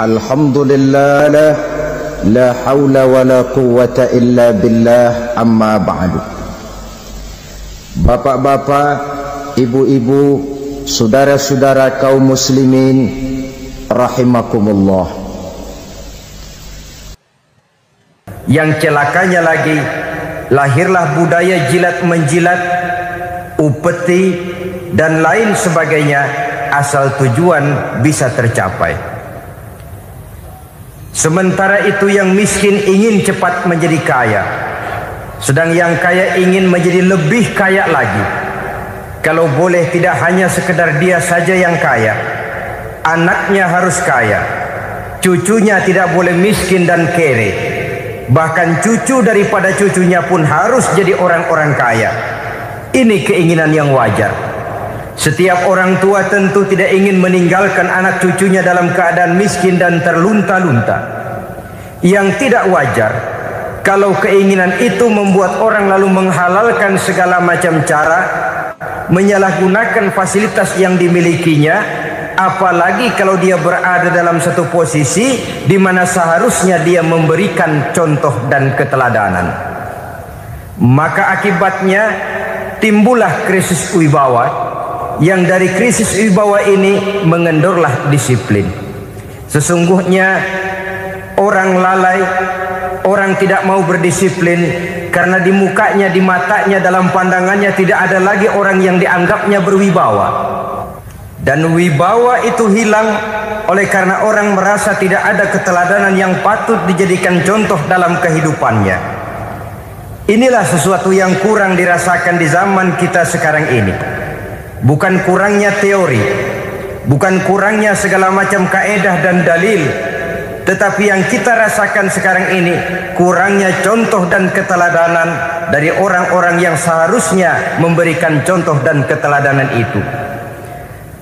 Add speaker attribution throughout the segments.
Speaker 1: Alhamdulillah, la haula wa la quwwata illa billah, amma ba'du. Bapak-bapak, ibu-ibu, saudara-saudara kaum muslimin rahimakumullah.
Speaker 2: Yang celakanya lagi, lahirlah budaya jilat menjilat, upeti dan lain sebagainya asal tujuan bisa tercapai. Sementara itu yang miskin ingin cepat menjadi kaya, sedang yang kaya ingin menjadi lebih kaya lagi. Kalau boleh tidak hanya sekedar dia saja yang kaya, anaknya harus kaya, cucunya tidak boleh miskin dan kere, bahkan cucu daripada cucunya pun harus jadi orang-orang kaya. Ini keinginan yang wajar. Setiap orang tua tentu tidak ingin meninggalkan anak cucunya dalam keadaan miskin dan terlunta-lunta. Yang tidak wajar kalau keinginan itu membuat orang lalu menghalalkan segala macam cara, menyalahgunakan fasilitas yang dimilikinya, apalagi kalau dia berada dalam satu posisi di mana seharusnya dia memberikan contoh dan keteladanan. Maka akibatnya timbullah krisis wibawa, yang dari krisis wibawa ini mengendorlah disiplin. Sesungguhnya orang lalai, orang tidak mau berdisiplin karena di mukanya, di matanya, dalam pandangannya tidak ada lagi orang yang dianggapnya berwibawa. Dan wibawa itu hilang oleh karena orang merasa tidak ada keteladanan yang patut dijadikan contoh dalam kehidupannya. Inilah sesuatu yang kurang dirasakan di zaman kita sekarang ini. Bukan kurangnya teori, bukan kurangnya segala macam kaedah dan dalil, tetapi yang kita rasakan sekarang ini kurangnya contoh dan keteladanan dari orang-orang yang seharusnya memberikan contoh dan keteladanan itu.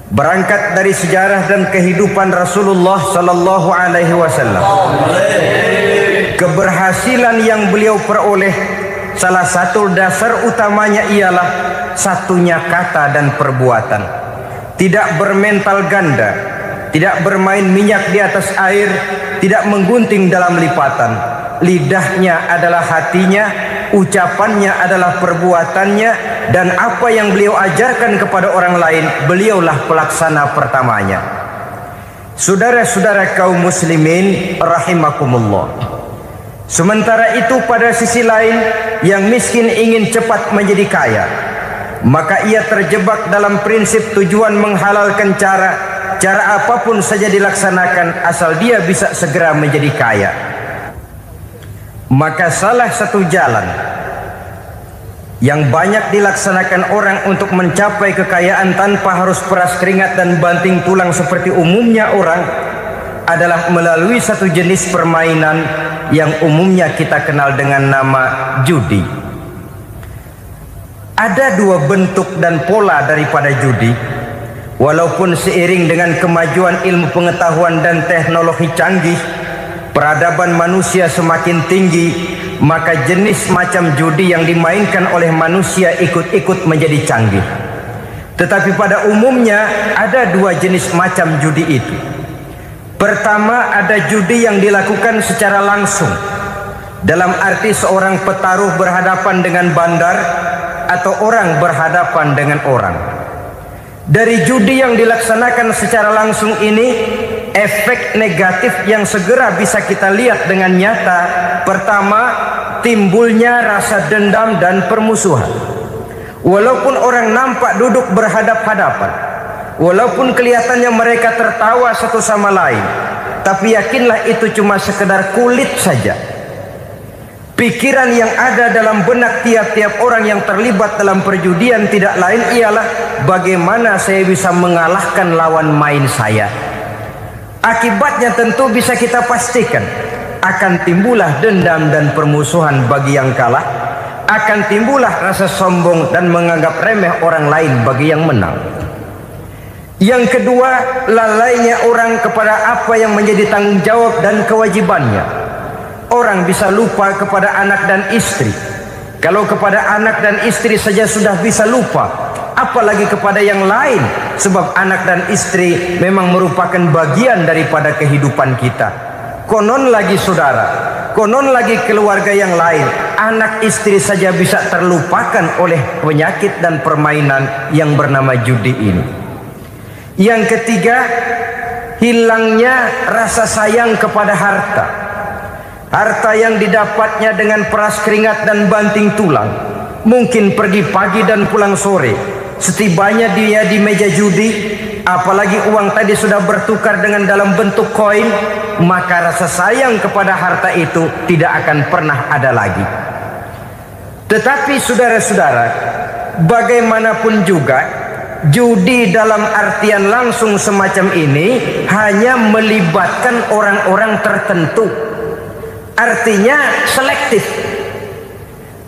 Speaker 2: Berangkat dari sejarah dan kehidupan Rasulullah sallallahu alaihi wasallam, keberhasilan yang beliau peroleh, salah satu dasar utamanya ialah satunya kata dan perbuatan. Tidak bermental ganda, tidak bermain minyak di atas air, tidak menggunting dalam lipatan. Lidahnya adalah hatinya, ucapannya adalah perbuatannya, dan apa yang beliau ajarkan kepada orang lain, beliaulah pelaksana pertamanya. Saudara-saudara kaum muslimin rahimakumullah. Sementara itu pada sisi lain, yang miskin ingin cepat menjadi kaya, maka ia terjebak dalam prinsip tujuan menghalalkan cara apapun saja dilaksanakan asal dia bisa segera menjadi kaya. Maka salah satu jalan yang banyak dilaksanakan orang untuk mencapai kekayaan tanpa harus peras keringat dan banting tulang seperti umumnya orang adalah melalui satu jenis permainan yang umumnya kita kenal dengan nama judi. Ada dua bentuk dan pola daripada judi. Walaupun seiring dengan kemajuan ilmu pengetahuan dan teknologi canggih, peradaban manusia semakin tinggi, maka jenis macam judi yang dimainkan oleh manusia ikut-ikut menjadi canggih. Tetapi pada umumnya ada dua jenis macam judi itu. Pertama, ada judi yang dilakukan secara langsung, dalam arti seorang petaruh berhadapan dengan bandar atau orang berhadapan dengan orang. Dari judi yang dilaksanakan secara langsung ini, efek negatif yang segera bisa kita lihat dengan nyata. Pertama, timbulnya rasa dendam dan permusuhan. Walaupun orang nampak duduk berhadap-hadapan, walaupun kelihatannya mereka tertawa satu sama lain, tapi yakinlah itu cuma sekedar kulit saja. Pikiran yang ada dalam benak tiap-tiap orang yang terlibat dalam perjudian tidak lain ialah bagaimana saya bisa mengalahkan lawan main saya. Akibatnya tentu bisa kita pastikan akan timbullah dendam dan permusuhan bagi yang kalah, akan timbullah rasa sombong dan menganggap remeh orang lain bagi yang menang. Yang kedua, lalainya orang kepada apa yang menjadi tanggung jawab dan kewajibannya. Orang bisa lupa kepada anak dan istri. Kalau kepada anak dan istri saja sudah bisa lupa, apalagi kepada yang lain, sebab anak dan istri memang merupakan bagian daripada kehidupan kita. Konon lagi saudara, konon lagi keluarga yang lain, anak istri saja bisa terlupakan oleh penyakit dan permainan yang bernama judi ini. Yang ketiga, hilangnya rasa sayang kepada harta. Harta yang didapatnya dengan peras keringat dan banting tulang. Mungkin pergi pagi dan pulang sore. Setibanya dia di meja judi, apalagi uang tadi sudah bertukar dengan dalam bentuk koin, maka rasa sayang kepada harta itu tidak akan pernah ada lagi. Tetapi saudara-saudara, bagaimanapun juga, judi dalam artian langsung semacam ini hanya melibatkan orang-orang tertentu. Artinya selektif.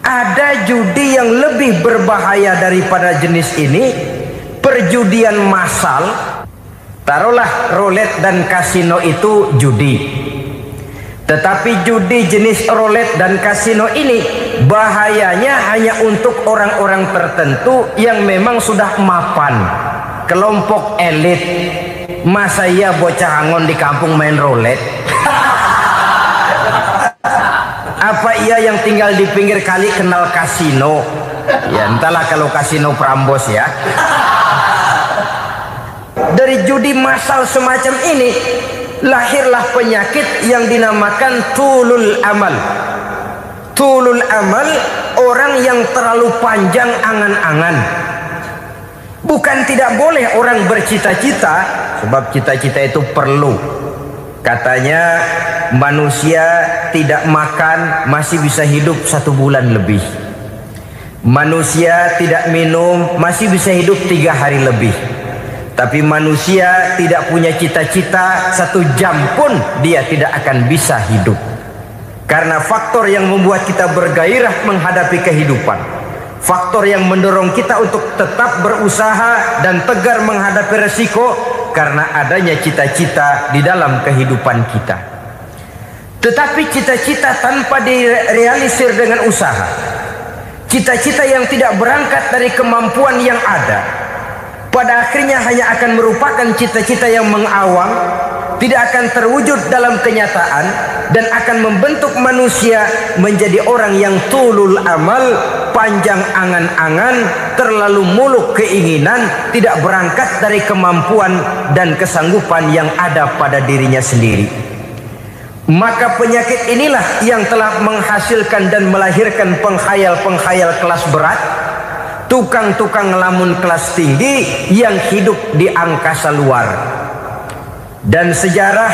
Speaker 2: Ada judi yang lebih berbahaya daripada jenis ini, perjudian massal. Taruhlah roulette dan kasino itu judi. Tetapi judi jenis roulette dan kasino ini bahayanya hanya untuk orang-orang tertentu yang memang sudah mapan, kelompok elit. Masa iya bocah angon di kampung main roulette? Apa ia yang tinggal di pinggir kali kenal kasino? Ya entahlah kalau kasino Prambos ya. Dari judi massal semacam ini lahirlah penyakit yang dinamakan tulul amal. Tulul amal, orang yang terlalu panjang angan-angan. Bukan tidak boleh orang bercita-cita, sebab cita-cita itu perlu. Katanya manusia tidak makan masih bisa hidup 1 bulan lebih. Manusia tidak minum masih bisa hidup 3 hari lebih. Tapi manusia tidak punya cita-cita 1 jam pun dia tidak akan bisa hidup. Karena faktor yang membuat kita bergairah menghadapi kehidupan, faktor yang mendorong kita untuk tetap berusaha dan tegar menghadapi resiko, karena adanya cita-cita di dalam kehidupan kita. Tetapi cita-cita tanpa direalisir dengan usaha, cita-cita yang tidak berangkat dari kemampuan yang ada, pada akhirnya hanya akan merupakan cita-cita yang mengawang, tidak akan terwujud dalam kenyataan, dan akan membentuk manusia menjadi orang yang tulul amal, panjang angan-angan, terlalu muluk keinginan, tidak berangkat dari kemampuan dan kesanggupan yang ada pada dirinya sendiri. Maka penyakit inilah yang telah menghasilkan dan melahirkan penghayal-penghayal kelas berat, tukang-tukang ngelamun kelas tinggi yang hidup di angkasa luar. Dan sejarah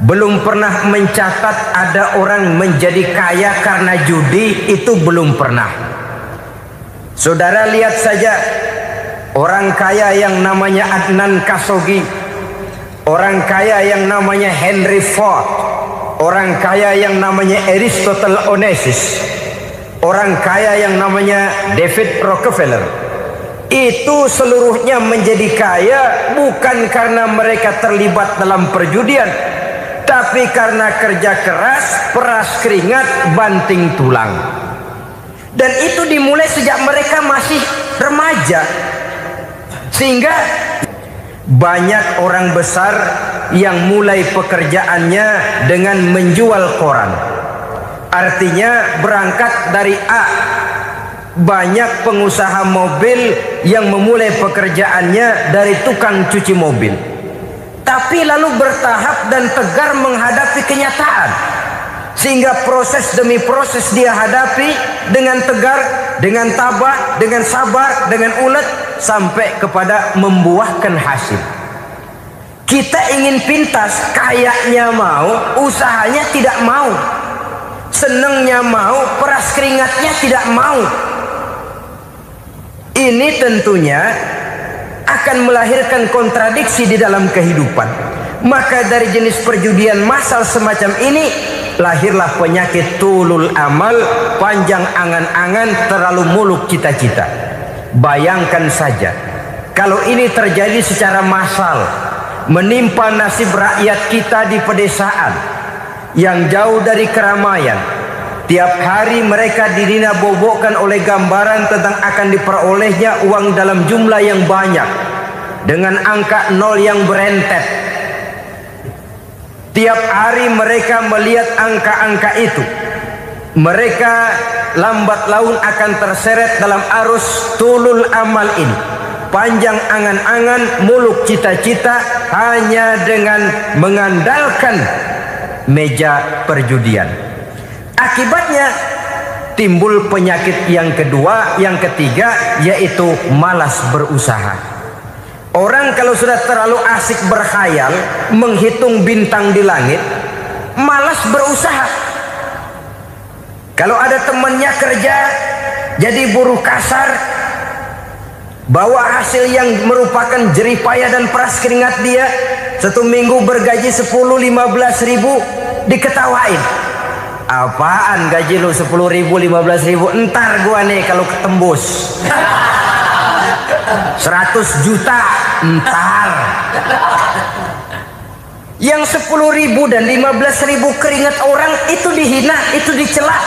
Speaker 2: belum pernah mencatat ada orang menjadi kaya karena judi, itu belum pernah. Saudara lihat saja orang kaya yang namanya Adnan Khashoggi, orang kaya yang namanya Henry Ford, orang kaya yang namanya Aristotle Onassis, orang kaya yang namanya David Rockefeller. Itu seluruhnya menjadi kaya bukan karena mereka terlibat dalam perjudian, tapi karena kerja keras, peras keringat, banting tulang. Dan itu dimulai sejak mereka masih remaja. Sehingga banyak orang besar yang mulai pekerjaannya dengan menjual koran. Artinya berangkat dari A. Banyak pengusaha mobil yang memulai pekerjaannya dari tukang cuci mobil, tapi lalu bertahap dan tegar menghadapi kenyataan, sehingga proses demi proses dia hadapi dengan tegar, dengan tabah, dengan sabar, dengan ulet, sampai kepada membuahkan hasil. Kita ingin pintas, kayaknya mau, usahanya tidak mau, senengnya mau, peras keringatnya tidak mau. Ini tentunya akan melahirkan kontradiksi di dalam kehidupan. Maka dari jenis perjudian massal semacam ini lahirlah penyakit tulul amal, panjang angan-angan, terlalu muluk cita-cita. Bayangkan saja kalau ini terjadi secara massal, menimpa nasib rakyat kita di pedesaan yang jauh dari keramaian, Tiap hari mereka dinina-bobokkan oleh gambaran tentang akan diperolehnya uang dalam jumlah yang banyak dengan angka nol yang berentet. Tiap hari mereka melihat angka-angka itu. Mereka lambat laun akan terseret dalam arus tulul amal ini. Panjang angan-angan, muluk cita-cita hanya dengan mengandalkan meja perjudian. Akibatnya timbul penyakit yang kedua, yang ketiga, yaitu malas berusaha. Orang kalau sudah terlalu asik berkhayal, menghitung bintang di langit, malas berusaha. Kalau ada temannya kerja jadi buruh kasar, bawa hasil yang merupakan jerih payah dan peras keringat dia, 1 minggu bergaji 10-15 ribu, diketawain. Apaan gaji lu 10 ribu 15 ribu, entar gua nih kalau ketembus 100 juta entar. Yang 10 ribu dan 15 ribu keringat orang itu dihina, itu dicela,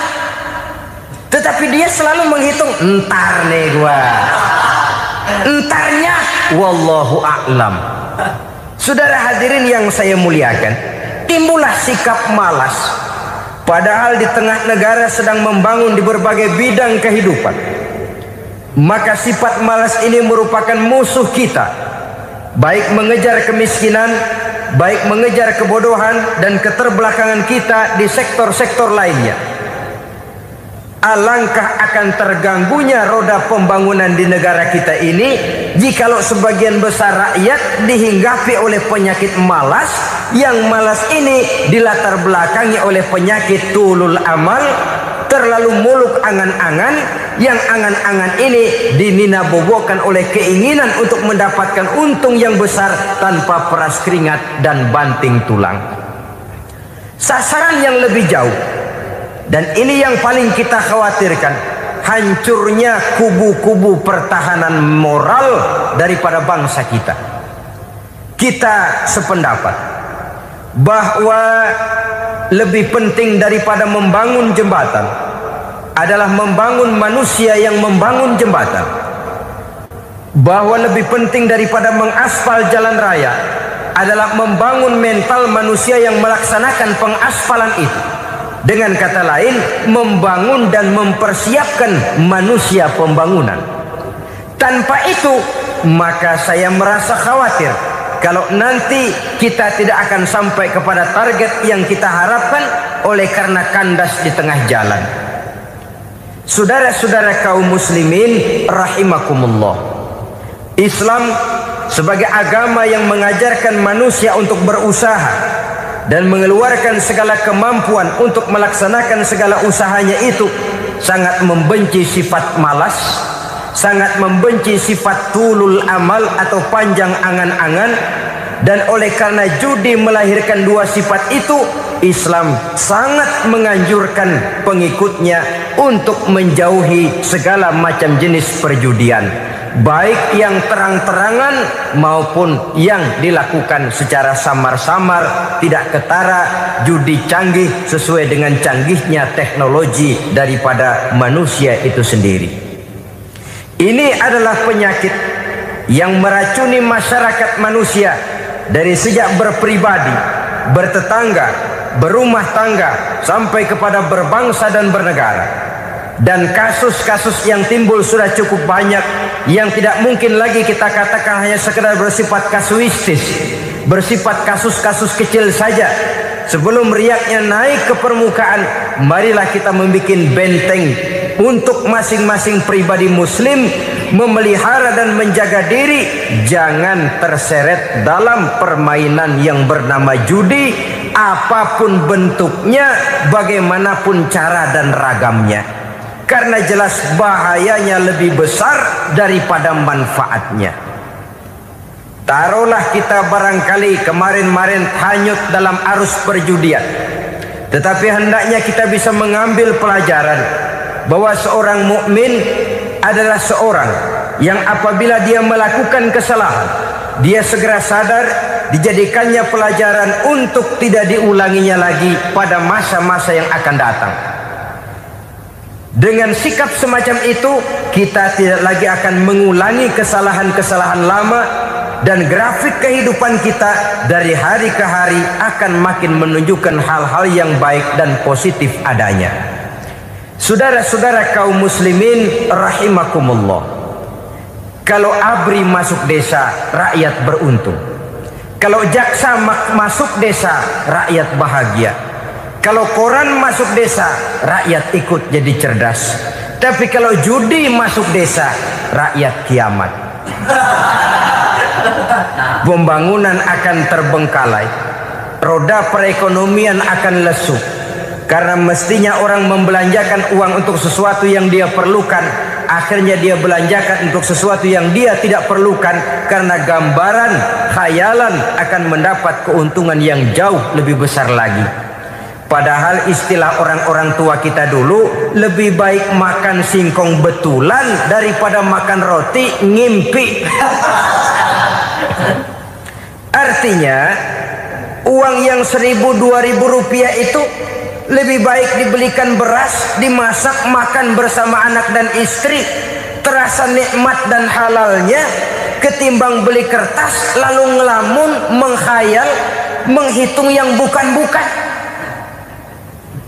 Speaker 2: tetapi dia selalu menghitung entar nih gua, entarnya wallahu a'lam. Saudara hadirin yang saya muliakan, timbullah sikap malas. Padahal di tengah negara sedang membangun di berbagai bidang kehidupan. Maka sifat malas ini merupakan musuh kita. Baik mengejar kemiskinan, baik mengejar kebodohan dan keterbelakangan kita di sektor-sektor lainnya. Alangkah akan terganggunya roda pembangunan di negara kita ini jikalau sebagian besar rakyat dihinggapi oleh penyakit malas, yang malas ini dilatar belakangi oleh penyakit tulul amal, terlalu muluk angan-angan, yang angan-angan ini dinina-bobokkan oleh keinginan untuk mendapatkan untung yang besar tanpa peras keringat dan banting tulang. Sasaran yang lebih jauh, dan ini yang paling kita khawatirkan, hancurnya kubu-kubu pertahanan moral daripada bangsa kita. Kita sependapat bahwa lebih penting daripada membangun jembatan adalah membangun manusia yang membangun jembatan. Bahwa lebih penting daripada mengaspal jalan raya adalah membangun mental manusia yang melaksanakan pengaspalan itu. Dengan kata lain, membangun dan mempersiapkan manusia pembangunan. Tanpa itu, maka saya merasa khawatir kalau nanti kita tidak akan sampai kepada target yang kita harapkan oleh karena kandas di tengah jalan. Saudara-saudara kaum muslimin rahimakumullah, Islam sebagai agama yang mengajarkan manusia untuk berusaha dan mengeluarkan segala kemampuan untuk melaksanakan segala usahanya itu, sangat membenci sifat malas, sangat membenci sifat tulul amal atau panjang angan-angan. Dan oleh karena judi melahirkan dua sifat itu, Islam sangat menganjurkan pengikutnya untuk menjauhi segala macam jenis perjudian, baik yang terang-terangan maupun yang dilakukan secara samar-samar, tidak ketara, judi canggih sesuai dengan canggihnya teknologi daripada manusia itu sendiri. Ini adalah penyakit yang meracuni masyarakat manusia dari sejak berpribadi, bertetangga, berumah tangga, sampai kepada berbangsa dan bernegara. Dan kasus-kasus yang timbul sudah cukup banyak, yang tidak mungkin lagi kita katakan hanya sekedar bersifat kasuistis, bersifat kasus-kasus kecil saja. Sebelum riaknya naik ke permukaan, marilah kita membuat benteng untuk masing-masing pribadi muslim memelihara dan menjaga diri, jangan terseret dalam permainan yang bernama judi, apapun bentuknya, bagaimanapun cara dan ragamnya. Karena jelas bahayanya lebih besar daripada manfaatnya. Taruhlah kita barangkali kemarin-marin hanyut dalam arus perjudian, tetapi hendaknya kita bisa mengambil pelajaran bahwa seorang mukmin adalah seorang yang apabila dia melakukan kesalahan, dia segera sadar, dijadikannya pelajaran untuk tidak diulanginya lagi pada masa-masa yang akan datang. Dengan sikap semacam itu, kita tidak lagi akan mengulangi kesalahan-kesalahan lama, dan grafik kehidupan kita dari hari ke hari akan makin menunjukkan hal-hal yang baik dan positif adanya. Saudara-saudara kaum muslimin rahimakumullah, kalau ABRI masuk desa, rakyat beruntung. Kalau jaksa masuk desa, rakyat bahagia. Kalau koran masuk desa, rakyat ikut jadi cerdas. Tapi kalau judi masuk desa, rakyat kiamat. Pembangunan akan terbengkalai, roda perekonomian akan lesu. Karena mestinya orang membelanjakan uang untuk sesuatu yang dia perlukan, akhirnya dia belanjakan untuk sesuatu yang dia tidak perlukan, karena gambaran, khayalan akan mendapat keuntungan yang jauh lebih besar lagi. Padahal istilah orang-orang tua kita dulu, lebih baik makan singkong betulan daripada makan roti ngimpi. Artinya uang yang 1.000-2.000 rupiah itu lebih baik dibelikan beras, dimasak, makan bersama anak dan istri, terasa nikmat dan halalnya, ketimbang beli kertas lalu ngelamun, menghayal, menghitung yang bukan-bukan.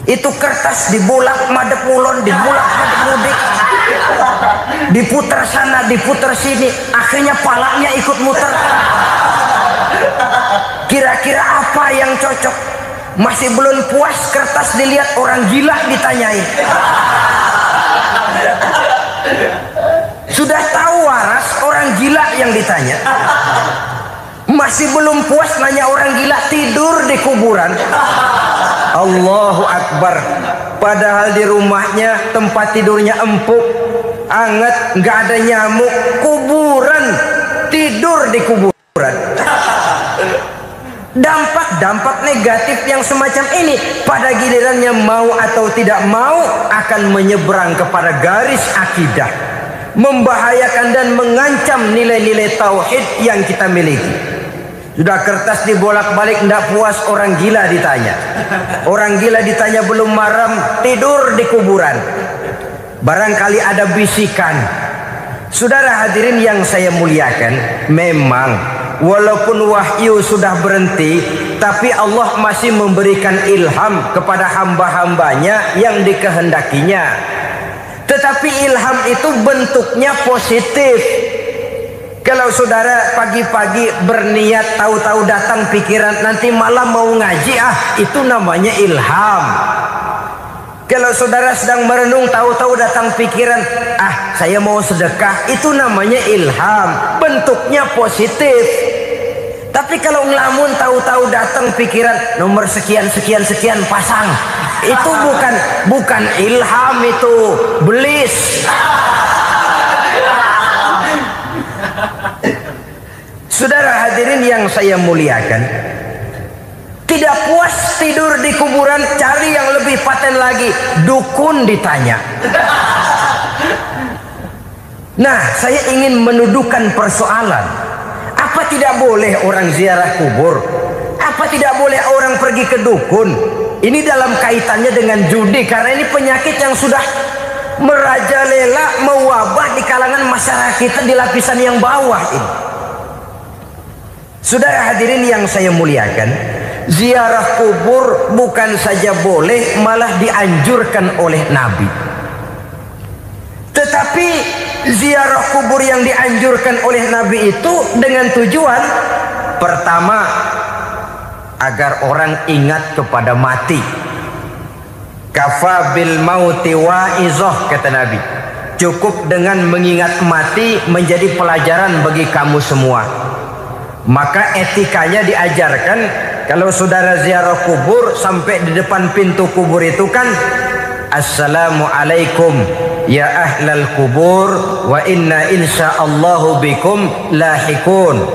Speaker 2: Itu kertas dibolak madep ulon, dibolak madep mudik, diputar sana, diputar sini, akhirnya palanya ikut muter. Kira-kira apa yang cocok? Masih belum puas, kertas dilihat orang gila ditanyain. Sudah tahu waras, orang gila yang ditanya. Masih belum puas, nanya orang gila, tidur di kuburan. Allahu Akbar. Padahal di rumahnya tempat tidurnya empuk, anget, nggak ada nyamuk. Kuburan, tidur di kuburan. Dampak-dampak negatif yang semacam ini pada gilirannya mau atau tidak mau akan menyeberang kepada garis akidah, membahayakan dan mengancam nilai-nilai tauhid yang kita miliki. Sudah kertas dibolak-balik, tidak puas, orang gila ditanya. Orang gila ditanya belum maram, tidur di kuburan. Barangkali ada bisikan. Saudara hadirin yang saya muliakan, memang walaupun wahyu sudah berhenti, tapi Allah masih memberikan ilham kepada hamba-hambanya yang dikehendakinya. Tetapi ilham itu bentuknya positif. Kalau saudara pagi-pagi berniat, tahu-tahu datang pikiran nanti malam mau ngaji, itu namanya ilham. Kalau saudara sedang merenung, tahu-tahu datang pikiran, saya mau sedekah, itu namanya ilham, bentuknya positif. Tapi kalau ngelamun, tahu-tahu datang pikiran nomor sekian sekian sekian pasang, itu bukan ilham, itu belis. Saudara hadirin yang saya muliakan, tidak puas tidur di kuburan, cari yang lebih paten lagi, dukun ditanya. Nah, saya ingin menuduhkan persoalan. Apa tidak boleh orang ziarah kubur? Apa tidak boleh orang pergi ke dukun? Ini dalam kaitannya dengan judi, karena ini penyakit yang sudah merajalela, mewabah di kalangan masyarakat kita di lapisan yang bawah ini. Saudara hadirin yang saya muliakan, ziarah kubur bukan saja boleh, malah dianjurkan oleh Nabi. Tetapi ziarah kubur yang dianjurkan oleh Nabi itu dengan tujuan pertama, agar orang ingat kepada mati. Kafa bil mauti wa'izah, kata Nabi. Cukup dengan mengingat mati menjadi pelajaran bagi kamu semua. Maka etikanya diajarkan, kalau saudara ziarah kubur, sampai di depan pintu kubur itu kan, Assalamualaikum ya ahlal kubur wa inna insyaallahu bikum lahikun.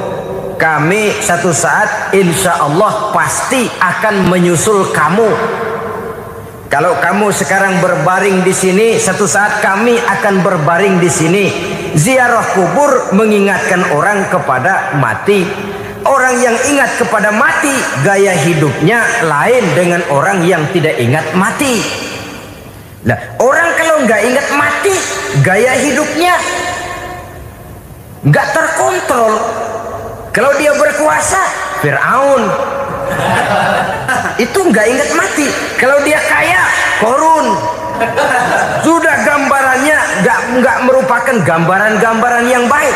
Speaker 2: Kami satu saat insya Allah pasti akan menyusul kamu. Kalau kamu sekarang berbaring di sini, satu saat kami akan berbaring di sini. Ziarah kubur mengingatkan orang kepada mati. Orang yang ingat kepada mati, gaya hidupnya lain dengan orang yang tidak ingat mati. Nah, orang kalau kalau nggak ingat mati, gaya hidupnya nggak terkontrol. Kalau dia berkuasa, Fir'aun. Itu nggak ingat mati. Kalau dia kaya, Korun. Sudah gambarannya nggak merupakan gambaran-gambaran yang baik.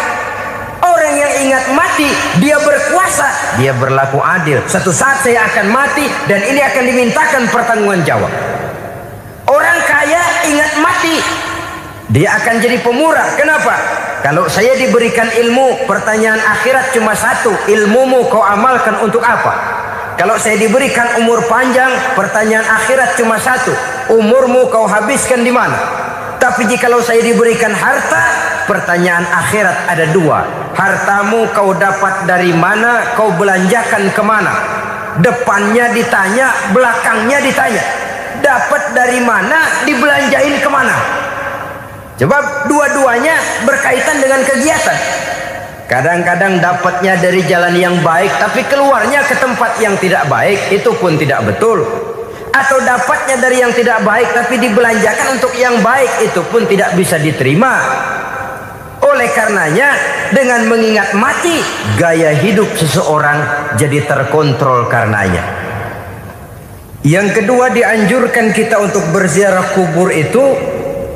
Speaker 2: Orang yang ingat mati, dia berkuasa, dia berlaku adil. Satu saat saya akan mati dan ini akan dimintakan pertanggungan jawab. Orang kaya ingat mati, dia akan jadi pemurah. Kenapa? Kalau saya diberikan ilmu, pertanyaan akhirat cuma satu, ilmumu kau amalkan untuk apa? Kalau saya diberikan umur panjang, pertanyaan akhirat cuma satu, umurmu kau habiskan di mana? Tapi jikalau saya diberikan harta, pertanyaan akhirat ada dua, hartamu kau dapat dari mana, kau belanjakan kemana? Depannya ditanya, belakangnya ditanya. Dapat dari mana, dibelanjain kemana? Sebab dua-duanya berkaitan dengan kegiatan. Kadang-kadang dapatnya dari jalan yang baik, tapi keluarnya ke tempat yang tidak baik, itu pun tidak betul. Atau dapatnya dari yang tidak baik, tapi dibelanjakan untuk yang baik, itu pun tidak bisa diterima. Oleh karenanya, dengan mengingat mati, gaya hidup seseorang jadi terkontrol karenanya. Yang kedua, dianjurkan kita untuk berziarah kubur itu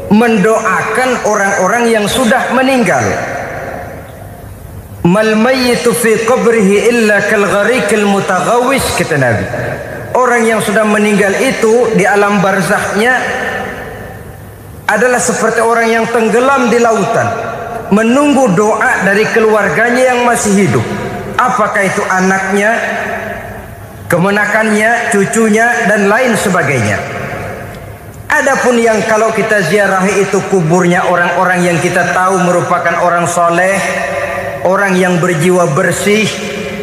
Speaker 2: mendoakan orang-orang yang sudah meninggal. Mal mayyitu fi qabrihi illa kal gharikil mutaghawis, kata Nabi. Orang yang sudah meninggal itu di alam barzakhnya adalah seperti orang yang tenggelam di lautan, menunggu doa dari keluarganya yang masih hidup. Apakah itu anaknya, kemenakannya, cucunya, dan lain sebagainya. Adapun yang kalau kita ziarahi itu kuburnya orang-orang yang kita tahu merupakan orang soleh, orang yang berjiwa bersih,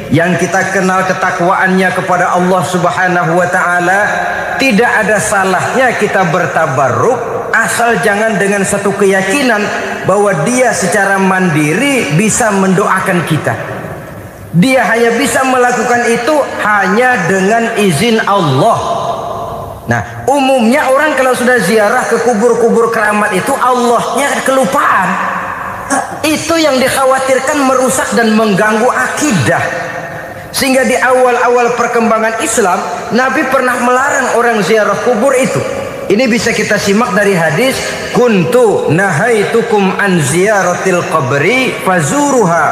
Speaker 2: yang kita kenal ketakwaannya kepada Allah Subhanahu wa ta'ala, tidak ada salahnya kita bertabarruk, asal jangan dengan satu keyakinan bahwa dia secara mandiri bisa mendoakan kita. Dia hanya bisa melakukan itu hanya dengan izin Allah. Nah, umumnya orang kalau sudah ziarah ke kubur-kubur keramat itu Allahnya kelupaan. Itu yang dikhawatirkan merusak dan mengganggu akidah. Sehingga di awal-awal perkembangan Islam, Nabi pernah melarang orang ziarah kubur itu. Ini bisa kita simak dari hadis, kuntu nahaitukum an ziyaratil qabri fazuruha.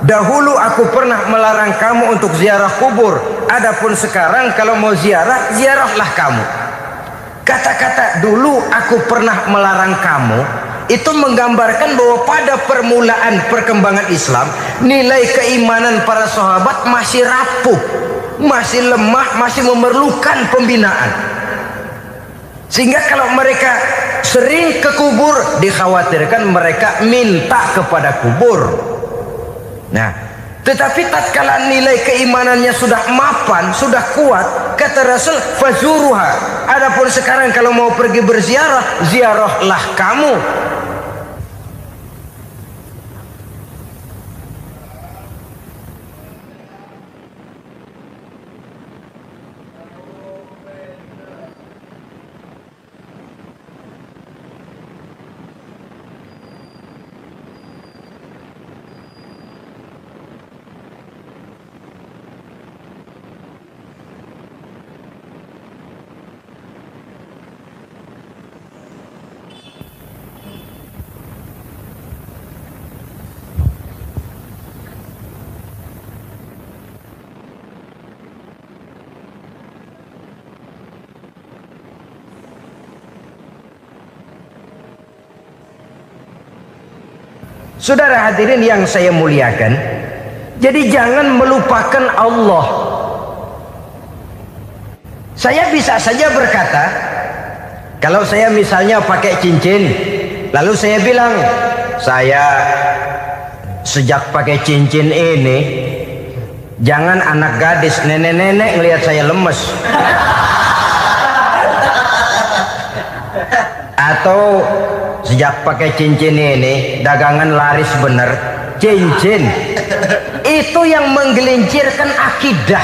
Speaker 2: Dahulu aku pernah melarang kamu untuk ziarah kubur. Adapun sekarang kalau mau ziarah, ziarahlah kamu. Kata-kata dulu aku pernah melarang kamu itu menggambarkan bahwa pada permulaan perkembangan Islam, nilai keimanan para sahabat masih rapuh, masih lemah, masih memerlukan pembinaan. Sehingga kalau mereka sering ke kubur, dikhawatirkan mereka minta kepada kubur. Nah, tetapi tatkala nilai keimanannya sudah mapan, sudah kuat, kata Rasul, fazuruha. Adapun sekarang kalau mau pergi berziarah, ziarahlah kamu. Saudara hadirin yang saya muliakan, jadi jangan melupakan Allah. Saya bisa saja berkata, kalau saya misalnya pakai cincin, lalu saya bilang, saya sejak pakai cincin ini, jangan anak gadis, nenek-nenek ngelihat saya lemes. Atau sejak pakai cincin ini dagangan laris bener. Cincin itu yang menggelincirkan akidah.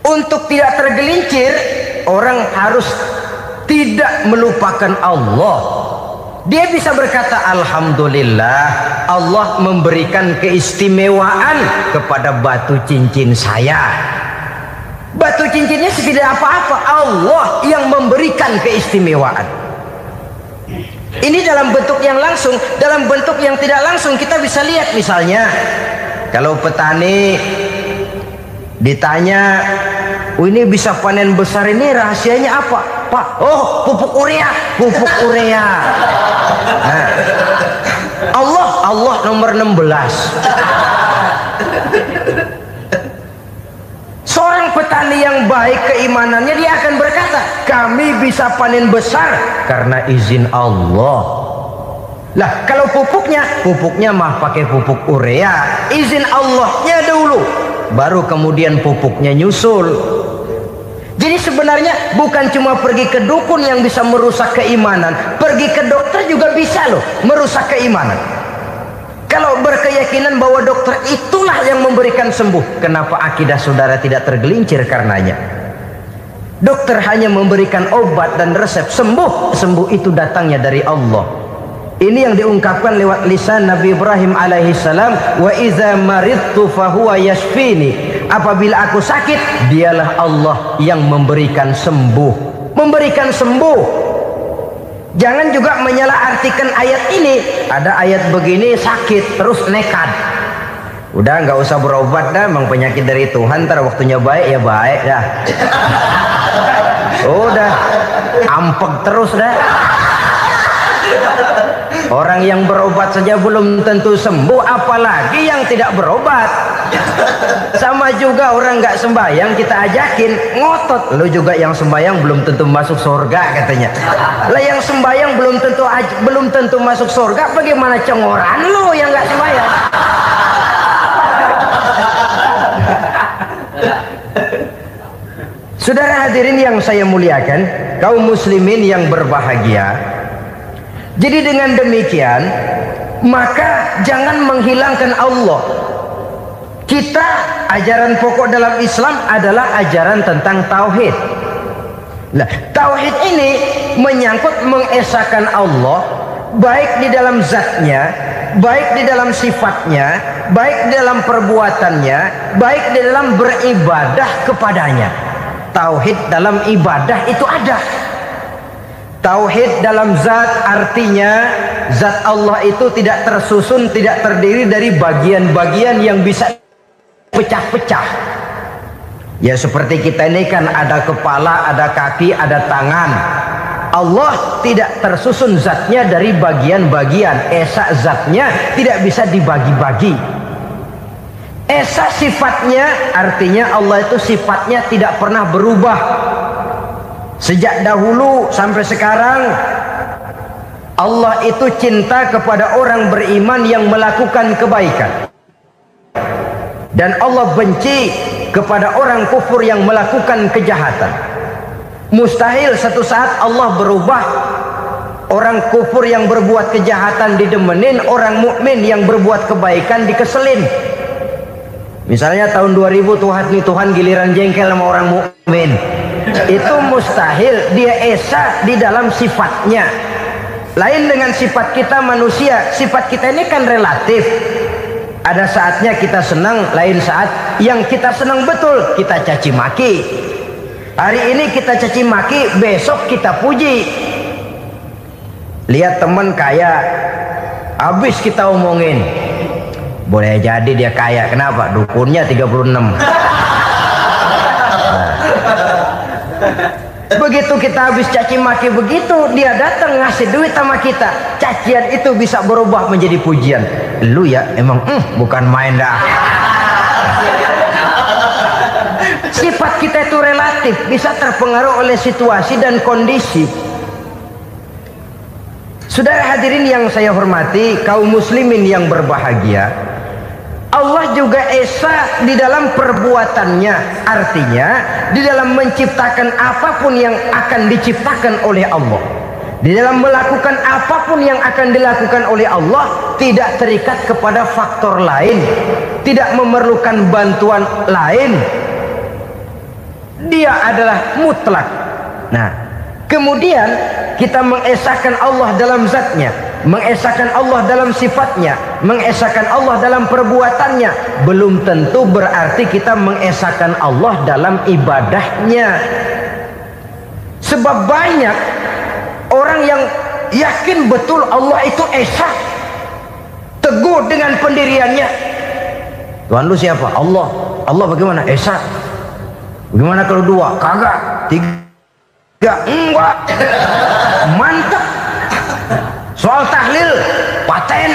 Speaker 2: Untuk tidak tergelincir, orang harus tidak melupakan Allah. Dia bisa berkata, alhamdulillah Allah memberikan keistimewaan kepada batu cincin saya. Batu cincinnya tidak apa-apa, Allah yang memberikan keistimewaan. Ini dalam bentuk yang langsung. Dalam bentuk yang tidak langsung kita bisa lihat, misalnya kalau petani ditanya, oh ini bisa panen besar ini rahasianya apa Pak? Oh, pupuk urea. Pupuk urea. Nah, Allah nomor 16. Seorang petani yang baik keimanannya, dia akan berkata, kami bisa panen besar karena izin Allah. Lah kalau pupuknya mah pakai pupuk urea, izin Allahnya dulu, baru kemudian pupuknya nyusul. Jadi sebenarnya bukan cuma pergi ke dukun yang bisa merusak keimanan, pergi ke dokter juga bisa loh merusak keimanan. Kalau berkeyakinan bahwa dokter itulah yang memberikan sembuh, kenapa akidah saudara tidak tergelincir karenanya? Dokter hanya memberikan obat dan resep, sembuh itu datangnya dari Allah. Ini yang diungkapkan lewat lisan Nabi Ibrahim alaihissalam, wa iza maridtu fahuwa yashfini. Apabila aku sakit, dialah Allah yang memberikan sembuh. Memberikan sembuh. Jangan juga menyalahartikan ayat ini. Ada ayat begini sakit terus nekat. Udah nggak usah berobat dah, memang penyakit dari Tuhan. Ntar waktunya baik ya baik dah. Udah ampek terus dah. Orang yang berobat saja belum tentu sembuh, apalagi yang tidak berobat. Sama juga orang nggak sembahyang kita ajakin ngotot, lu juga yang sembahyang belum tentu masuk surga katanya. Lah yang sembahyang belum tentu masuk surga, bagaimana cengoran lu yang nggak sembahyang? Saudara hadirin yang saya muliakan, kaum muslimin yang berbahagia. Jadi dengan demikian, maka jangan menghilangkan Allah. Kita, ajaran pokok dalam Islam adalah ajaran tentang tauhid. Nah, tauhid ini menyangkut mengesahkan Allah, baik di dalam zatnya, baik di dalam sifatnya, baik di dalam perbuatannya, baik di dalam beribadah kepadanya. Tauhid dalam ibadah itu ada. Tauhid dalam zat artinya zat Allah itu tidak tersusun, tidak terdiri dari bagian-bagian yang bisa pecah-pecah. Ya seperti kita ini kan ada kepala, ada kaki, ada tangan. Allah tidak tersusun zatnya dari bagian-bagian. Esa zatnya tidak bisa dibagi-bagi. Esa sifatnya artinya Allah itu sifatnya tidak pernah berubah. Sejak dahulu sampai sekarang, Allah itu cinta kepada orang beriman yang melakukan kebaikan, dan Allah benci kepada orang kufur yang melakukan kejahatan. Mustahil satu saat Allah berubah. Orang kufur yang berbuat kejahatan didemenin, orang mukmin yang berbuat kebaikan dikeselin. Misalnya tahun 2000 Tuhan giliran jengkel sama orang mukmin. Itu mustahil. Dia esa di dalam sifatnya. Lain dengan sifat kita manusia. Sifat kita ini kan relatif. Ada saatnya kita senang, lain saat yang kita senang betul kita caci maki. Hari ini kita caci maki, besok kita puji. Lihat teman kaya, habis kita omongin, boleh jadi dia kaya. Kenapa? Dukunnya 36. Begitu kita habis caci maki begitu, dia datang ngasih duit sama kita. Cacian itu bisa berubah menjadi pujian. Lu ya emang bukan main dah. Sifat kita itu relatif, bisa terpengaruh oleh situasi dan kondisi. Saudara hadirin yang saya hormati, kaum muslimin yang berbahagia, Allah juga esa di dalam perbuatannya. Artinya di dalam menciptakan apapun yang akan diciptakan oleh Allah, di dalam melakukan apapun yang akan dilakukan oleh Allah, tidak terikat kepada faktor lain, tidak memerlukan bantuan lain. Dia adalah mutlak. Nah, Kemudian kita mengesahkan Allah dalam zatnya, mengesahkan Allah dalam sifatnya, mengesahkan Allah dalam perbuatannya. Belum tentu berarti kita mengesahkan Allah dalam ibadahnya. Sebab banyak orang yang yakin betul Allah itu esa, teguh dengan pendiriannya. Tuhan lu siapa? Allah. Allah bagaimana? Esa. Bagaimana kalau dua? Kagak. Tiga? Enggak. Mantap. Soal tahlil paten.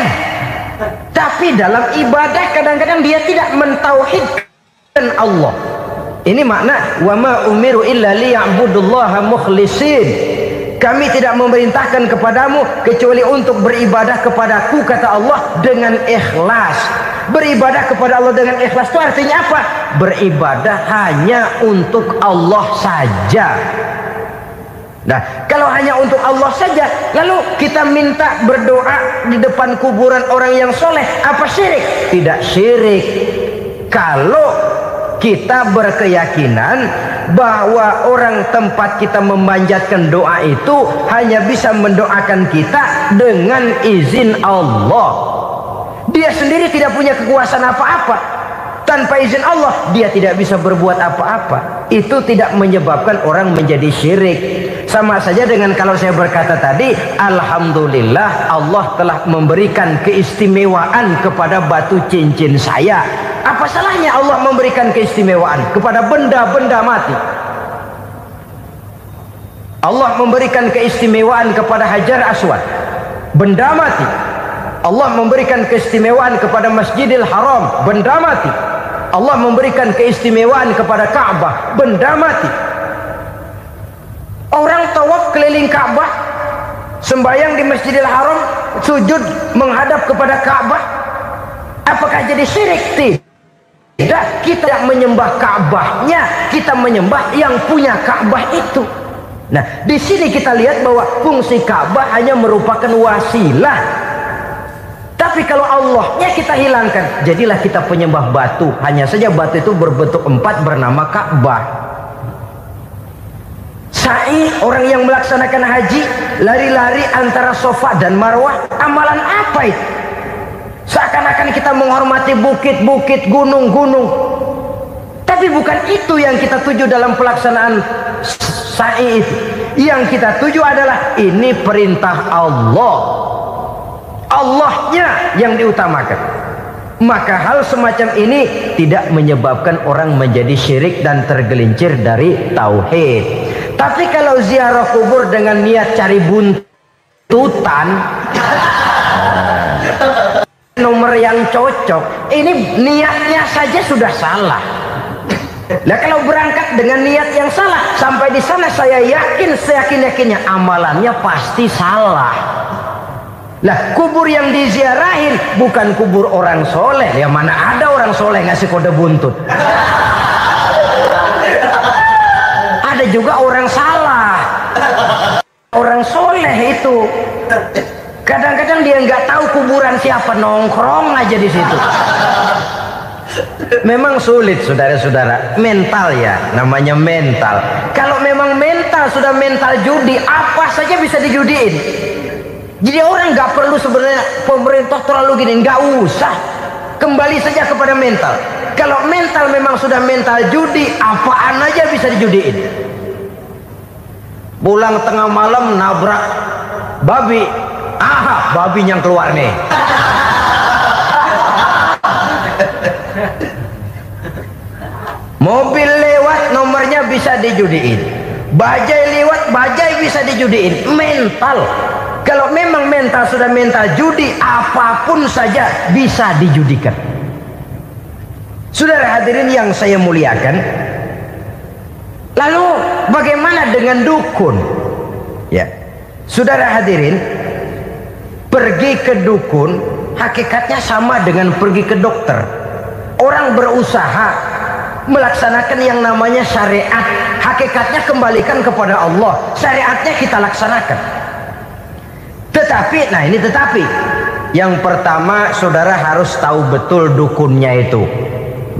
Speaker 2: Tapi dalam ibadah kadang-kadang dia tidak mentauhidkan Allah. Ini makna wa ma umiru illa liya'budullaha mukhlisin. Kami tidak memerintahkan kepadamu kecuali untuk beribadah kepadaku, kata Allah, dengan ikhlas. Beribadah kepada Allah dengan ikhlas itu artinya apa? Beribadah hanya untuk Allah saja. Nah, kalau hanya untuk Allah saja, lalu kita minta berdoa di depan kuburan orang yang soleh, apa syirik? Tidak syirik. Kalau kita berkeyakinan bahwa orang tempat kita memanjatkan doa itu hanya bisa mendoakan kita dengan izin Allah. Dia sendiri tidak punya kekuasaan apa-apa. Tanpa izin Allah dia tidak bisa berbuat apa-apa. Itu tidak menyebabkan orang menjadi syirik. Sama saja dengan kalau saya berkata tadi, alhamdulillah Allah telah memberikan keistimewaan kepada batu cincin saya. Apa salahnya Allah memberikan keistimewaan kepada benda-benda mati? Allah memberikan keistimewaan kepada Hajar Aswad, benda mati. Allah memberikan keistimewaan kepada Masjidil Haram, benda mati. Allah memberikan keistimewaan kepada Ka'bah, benda mati. Orang tawaf keliling Ka'bah, sembahyang di Masjidil Haram, sujud menghadap kepada Ka'bah, apakah jadi syirik? Tidak, kita yang menyembah Ka'bahnya, kita menyembah yang punya Ka'bah itu. Nah, di sini kita lihat bahwa fungsi Ka'bah hanya merupakan wasilah. Tapi kalau Allahnya kita hilangkan, jadilah kita penyembah batu. Hanya saja batu itu berbentuk 4 bernama Ka'bah. Sa'i, orang yang melaksanakan haji, lari-lari antara Safa dan Marwah, amalan apa itu? Seakan-akan kita menghormati bukit-bukit, gunung-gunung. Tapi bukan itu yang kita tuju dalam pelaksanaan sa'i itu. Yang kita tuju adalah ini perintah Allah. Allahnya yang diutamakan. Maka hal semacam ini tidak menyebabkan orang menjadi syirik dan tergelincir dari tauhid. Tapi kalau ziarah kubur dengan niat cari buntutan, nomor yang cocok, ini niatnya saja sudah salah. Nah, kalau berangkat dengan niat yang salah, sampai di sana saya yakin, seyakin-yakinnya amalannya pasti salah. Lah, kubur yang diziarahin bukan kubur orang soleh. Ya mana ada orang soleh ngasih kode buntut. Ada juga orang salah. Orang soleh itu kadang-kadang dia nggak tahu kuburan siapa, nongkrong aja di situ. Memang sulit, saudara-saudara. Mental ya, namanya mental. Kalau memang mental sudah mental judi, apa saja bisa dijudiin. Jadi orang nggak perlu sebenarnya pemerintah terlalu gini, nggak usah. Kembali saja kepada mental. Kalau mental memang sudah mental judi, apaan aja bisa dijudiin. Pulang tengah malam nabrak babi, aha, babi yang keluar nih. Mobil lewat, nomornya bisa dijudiin. Bajai lewat, bajai bisa dijudiin. Mental. Kalau memang mental sudah mental judi, apapun saja bisa dijudikan. Saudara hadirin yang saya muliakan, lalu bagaimana dengan dukun? Ya, saudara hadirin, pergi ke dukun hakikatnya sama dengan pergi ke dokter. Orang berusaha melaksanakan yang namanya syariat, hakikatnya kembalikan kepada Allah. Syariatnya kita laksanakan. Tetapi, nah ini tetapi, yang pertama saudara harus tahu betul dukunnya itu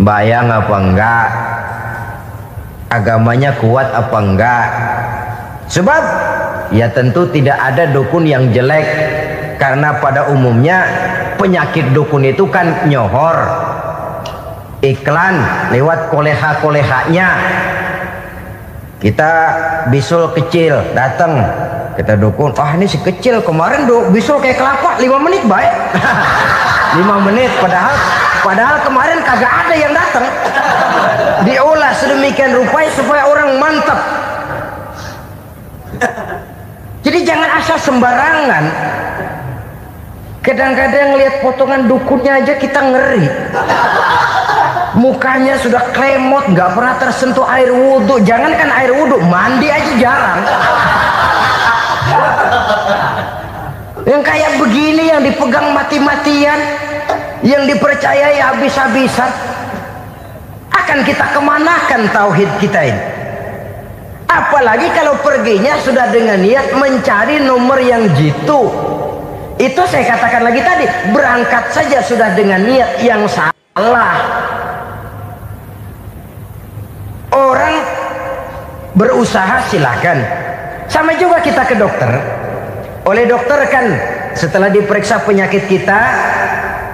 Speaker 2: bayang apa enggak, agamanya kuat apa enggak, Sebab ya tentu tidak ada dukun yang jelek, karena pada umumnya penyakit dukun itu kan nyohor, iklan lewat koleha-kolehanya. Kita bisul kecil datang, kita dukun, ini si kecil kemarin bisul kayak kelapa 5 menit baik. 5 menit padahal kemarin kagak ada yang datang. Diolah sedemikian rupa supaya orang mantap. Jadi jangan asal sembarangan. Kadang-kadang lihat potongan dukunnya aja kita ngeri. Mukanya sudah klemot, nggak pernah tersentuh air wudhu. Jangankan air wudhu, mandi aja jarang. Yang kayak begini yang dipegang mati-matian, yang dipercayai habis-habisan, akan kita kemanakan tauhid kita ini? Apalagi kalau perginya sudah dengan niat mencari nomor yang jitu. Itu saya katakan lagi tadi, berangkat saja sudah dengan niat yang salah. Orang berusaha silahkan. Sama juga kita ke dokter. Oleh dokter kan setelah diperiksa penyakit kita,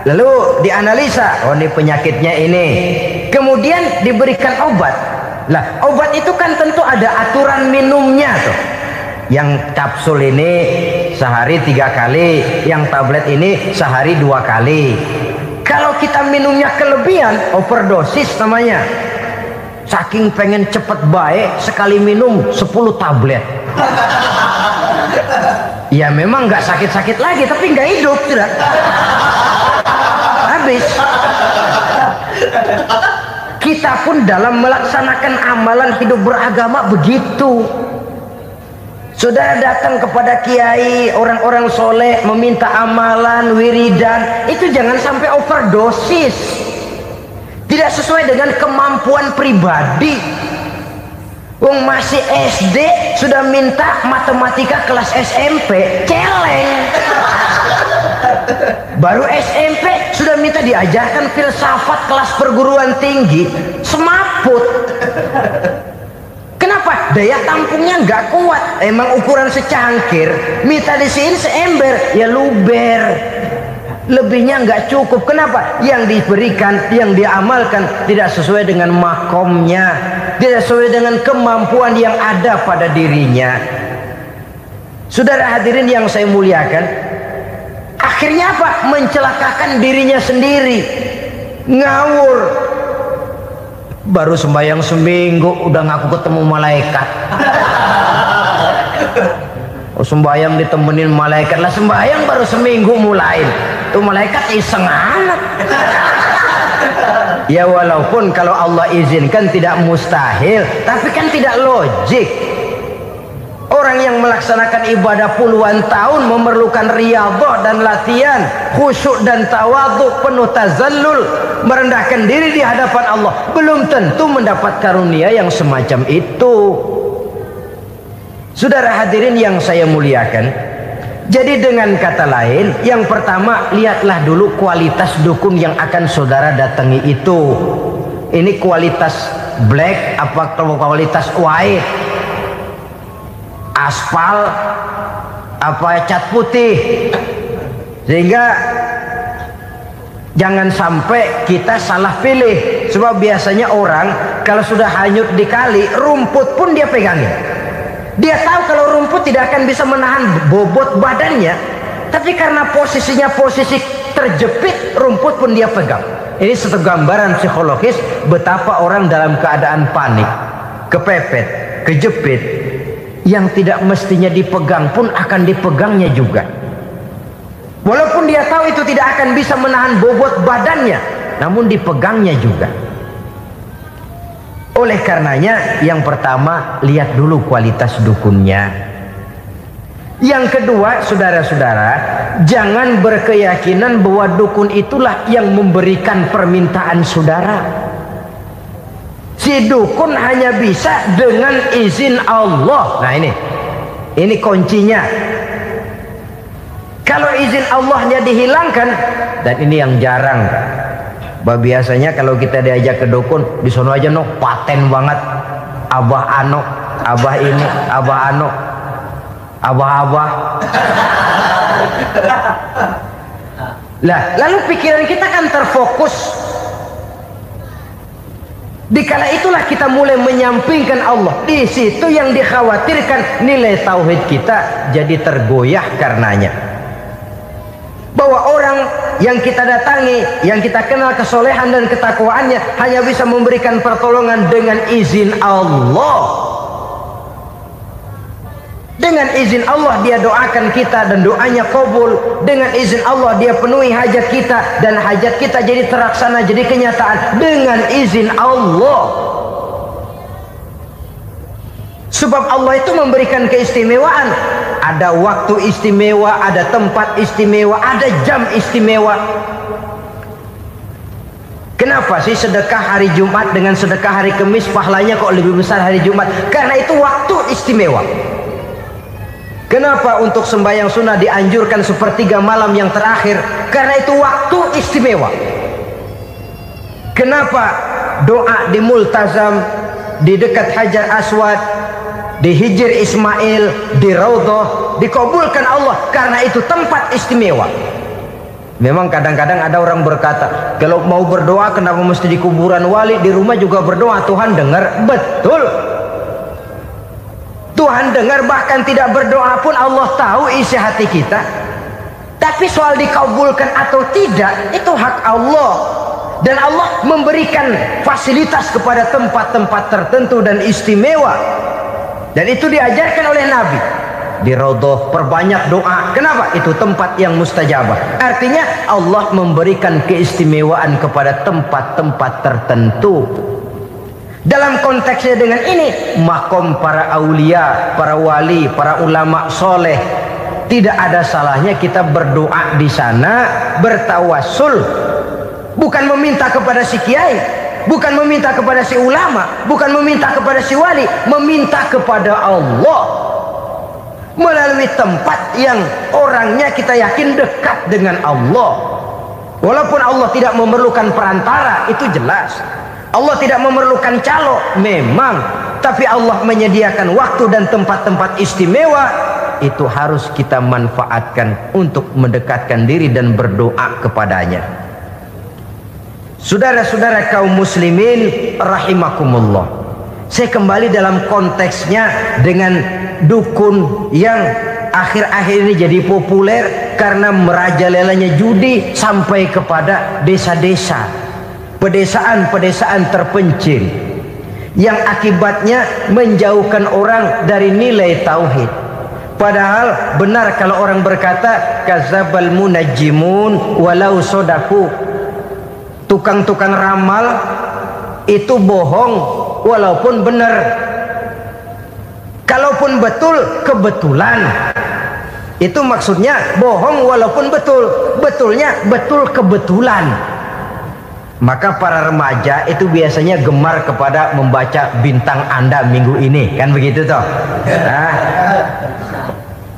Speaker 2: lalu dianalisa, oh ini penyakitnya ini, kemudian diberikan obat. Lah obat itu kan tentu ada aturan minumnya tuh. Yang kapsul ini sehari 3 kali, yang tablet ini sehari 2 kali. Kalau kita minumnya kelebihan, overdosis namanya. Saking pengen cepet baik, sekali minum 10 tablet. Ya memang nggak sakit-sakit lagi, tapi nggak hidup sudah. Habis. Kita pun dalam melaksanakan amalan hidup beragama begitu. Saudara datang kepada kiai, orang-orang soleh, meminta amalan, wiridan, itu jangan sampai overdosis. Tidak sesuai dengan kemampuan pribadi. Wong masih SD sudah minta matematika kelas SMP, celeng. Baru SMP sudah minta diajarkan filsafat kelas perguruan tinggi, semaput. Kenapa? Daya tampungnya nggak kuat. Emang ukuran secangkir, minta di sini seember, ya luber. Lebihnya nggak cukup. Kenapa? Yang diberikan, yang diamalkan tidak sesuai dengan makomnya, tidak sesuai dengan kemampuan yang ada pada dirinya. Saudara hadirin yang saya muliakan, akhirnya apa? Mencelakakan dirinya sendiri, ngawur. Baru sembahyang seminggu udah ngaku ketemu malaikat. Oh, sembahyang ditemenin malaikat lah, sembahyang baru seminggu mulai. Tuh malaikat iseng amat. Ya walaupun kalau Allah izinkan tidak mustahil, tapi kan tidak logik. Orang yang melaksanakan ibadah puluhan tahun memerlukan riyadhah dan latihan, khusyuk dan tawadhu, penuh tazallul, merendahkan diri di hadapan Allah, belum tentu mendapat karunia yang semacam itu. Saudara hadirin yang saya muliakan, jadi dengan kata lain, yang pertama, lihatlah dulu kualitas dukun yang akan saudara datangi itu. Ini kualitas black apa kualitas white? Aspal apa cat putih? Sehingga jangan sampai kita salah pilih. Sebab biasanya orang kalau sudah hanyut di kali, rumput pun dia pegangin. Dia tahu kalau rumput tidak akan bisa menahan bobot badannya, tapi karena posisinya posisi terjepit, rumput pun dia pegang. Ini satu gambaran psikologis betapa orang dalam keadaan panik, kepepet, kejepit, yang tidak mestinya dipegang pun akan dipegangnya juga. Walaupun dia tahu itu tidak akan bisa menahan bobot badannya, namun dipegangnya juga. Oleh karenanya, yang pertama, lihat dulu kualitas dukunnya. Yang kedua, saudara-saudara, jangan berkeyakinan bahwa dukun itulah yang memberikan permintaan saudara. Si dukun hanya bisa dengan izin Allah. Nah ini kuncinya. Kalau izin Allahnya dihilangkan, dan ini yang jarang. Biasanya kalau kita diajak ke dukun, di sono aja paten banget. Abah Ano, Abah ini, Abah Ano. abah-abah. Lah, lalu pikiran kita kan terfokus. Dikala itulah kita mulai menyampingkan Allah. Di situ yang dikhawatirkan nilai tauhid kita jadi tergoyah karenanya. Bahwa orang yang kita datangi, yang kita kenal kesolehan dan ketakwaannya, hanya bisa memberikan pertolongan dengan izin Allah. Dengan izin Allah dia doakan kita dan doanya kabul. Dengan izin Allah dia penuhi hajat kita dan hajat kita jadi terlaksana, jadi kenyataan dengan izin Allah. Sebab Allah itu memberikan keistimewaan. Ada waktu istimewa, ada tempat istimewa, ada jam istimewa. Kenapa sih sedekah hari Jumat dengan sedekah hari Kamis pahalanya kok lebih besar hari Jumat? Karena itu waktu istimewa. Kenapa untuk sembahyang sunnah dianjurkan sepertiga malam yang terakhir? Karena itu waktu istimewa. Kenapa doa di Multazam, di dekat Hajar Aswad, di Hijr Ismail, di Raudhah dikabulkan Allah? Karena itu tempat istimewa. Memang kadang-kadang ada orang berkata, kalau mau berdoa kenapa mesti di kuburan wali? Di rumah juga berdoa, Tuhan dengar. Betul, Tuhan dengar, bahkan tidak berdoa pun Allah tahu isi hati kita. Tapi soal dikabulkan atau tidak, itu hak Allah. Dan Allah memberikan fasilitas kepada tempat-tempat tertentu dan istimewa. Dan itu diajarkan oleh Nabi. Di Raudhah perbanyak doa. Kenapa? Itu tempat yang mustajabah. Artinya Allah memberikan keistimewaan kepada tempat-tempat tertentu. Dalam konteksnya dengan ini, makom para aulia, para wali, para ulama soleh, tidak ada salahnya kita berdoa di sana, bertawassul, bukan meminta kepada si kiai, bukan meminta kepada si ulama, bukan meminta kepada si wali, meminta kepada Allah melalui tempat yang orangnya kita yakin dekat dengan Allah. Walaupun Allah tidak memerlukan perantara, itu jelas. Allah tidak memerlukan calo, memang. Tapi Allah menyediakan waktu dan tempat-tempat istimewa. Itu harus kita manfaatkan untuk mendekatkan diri dan berdoa kepadanya. Saudara-saudara kaum muslimin rahimakumullah, saya kembali dalam konteksnya dengan dukun yang akhir-akhir ini jadi populer karena merajalelanya judi sampai kepada desa-desa, pedesaan-pedesaan terpencil, yang akibatnya menjauhkan orang dari nilai tauhid. Padahal benar kalau orang berkata kadzabal munajjimun walau sodaku, tukang-tukang ramal itu bohong walaupun benar. Kalaupun betul, kebetulan. Itu maksudnya bohong walaupun betul, betulnya betul kebetulan. Maka para remaja itu biasanya gemar kepada membaca bintang Anda minggu ini, kan begitu toh? Nah,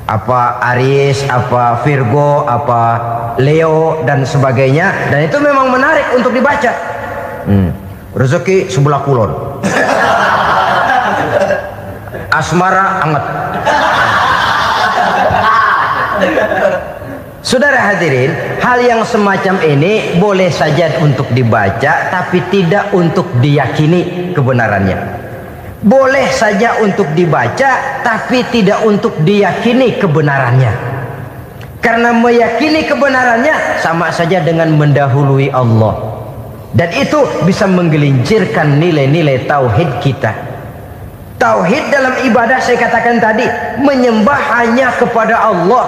Speaker 2: apa Aries, apa Virgo, apa Leo dan sebagainya, dan itu memang menarik untuk dibaca. Rezeki sebelah kulon, asmara anget. Saudara hadirin, hal yang semacam ini boleh saja untuk dibaca, tapi tidak untuk diyakini kebenarannya. Boleh saja untuk dibaca, tapi tidak untuk diyakini kebenarannya. Karena meyakini kebenarannya sama saja dengan mendahului Allah. Dan itu bisa menggelincirkan nilai-nilai tauhid kita. Tauhid dalam ibadah saya katakan tadi, menyembah hanya kepada Allah,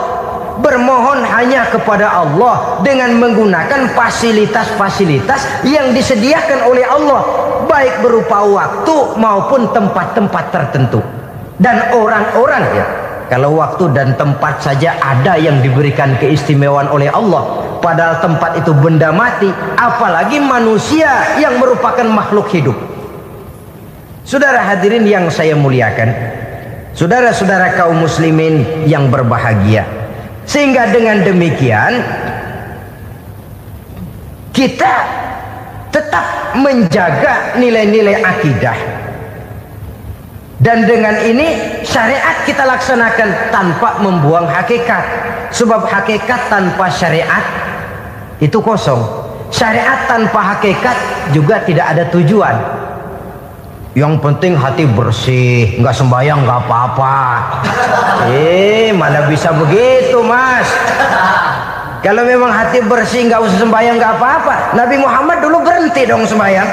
Speaker 2: bermohon hanya kepada Allah dengan menggunakan fasilitas-fasilitas yang disediakan oleh Allah, baik berupa waktu maupun tempat-tempat tertentu dan orang-orang. Ya, kalau waktu dan tempat saja ada yang diberikan keistimewaan oleh Allah, padahal tempat itu benda mati, apalagi manusia yang merupakan makhluk hidup. Saudara hadirin yang saya muliakan, saudara-saudara kaum muslimin yang berbahagia, sehingga dengan demikian kita tetap menjaga nilai-nilai akidah. Dan dengan ini syariat kita laksanakan tanpa membuang hakikat. Sebab hakikat tanpa syariat itu kosong. Syariat tanpa hakikat juga tidak ada tujuan. Yang penting hati bersih, nggak sembahyang nggak apa-apa. Mana bisa begitu, Mas? Kalau memang hati bersih nggak usah sembahyang nggak apa-apa. Nabi Muhammad dulu berhenti dong sembahyang.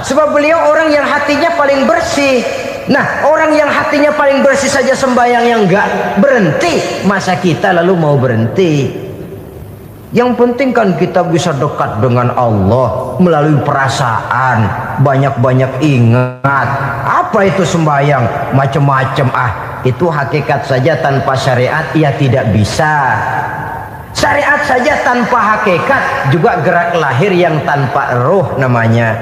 Speaker 2: Sebab beliau orang yang hatinya paling bersih. Nah, orang yang hatinya paling bersih saja sembahyang yang nggak berhenti, masa kita lalu mau berhenti? Yang penting kan kita bisa dekat dengan Allah melalui perasaan, banyak-banyak ingat. Apa itu sembahyang? Macam-macam. Itu hakikat saja tanpa syariat ya tidak bisa. Syariat saja tanpa hakikat juga gerak lahir yang tanpa roh namanya.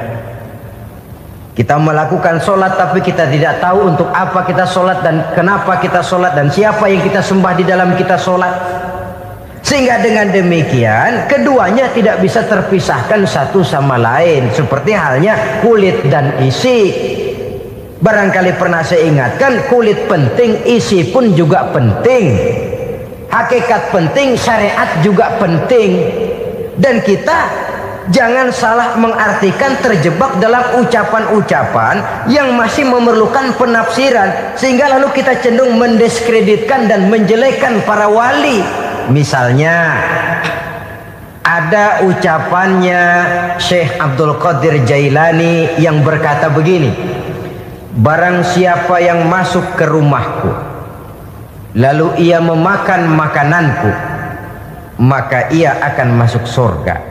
Speaker 2: Kita melakukan sholat tapi kita tidak tahu untuk apa kita sholat dan kenapa kita sholat dan siapa yang kita sembah di dalam kita sholat. Sehingga dengan demikian keduanya tidak bisa terpisahkan satu sama lain. Seperti halnya kulit dan isi. Barangkali pernah saya ingatkan, kulit penting, isi pun juga penting. Hakikat penting, syariat juga penting. Dan kita jangan salah mengartikan terjebak dalam ucapan-ucapan yang masih memerlukan penafsiran. Sehingga lalu kita cenderung mendiskreditkan dan menjelekkan para wali. Misalnya ada ucapannya Syekh Abdul Qadir Jailani yang berkata begini, barang siapa yang masuk ke rumahku lalu ia memakan makananku, maka ia akan masuk surga.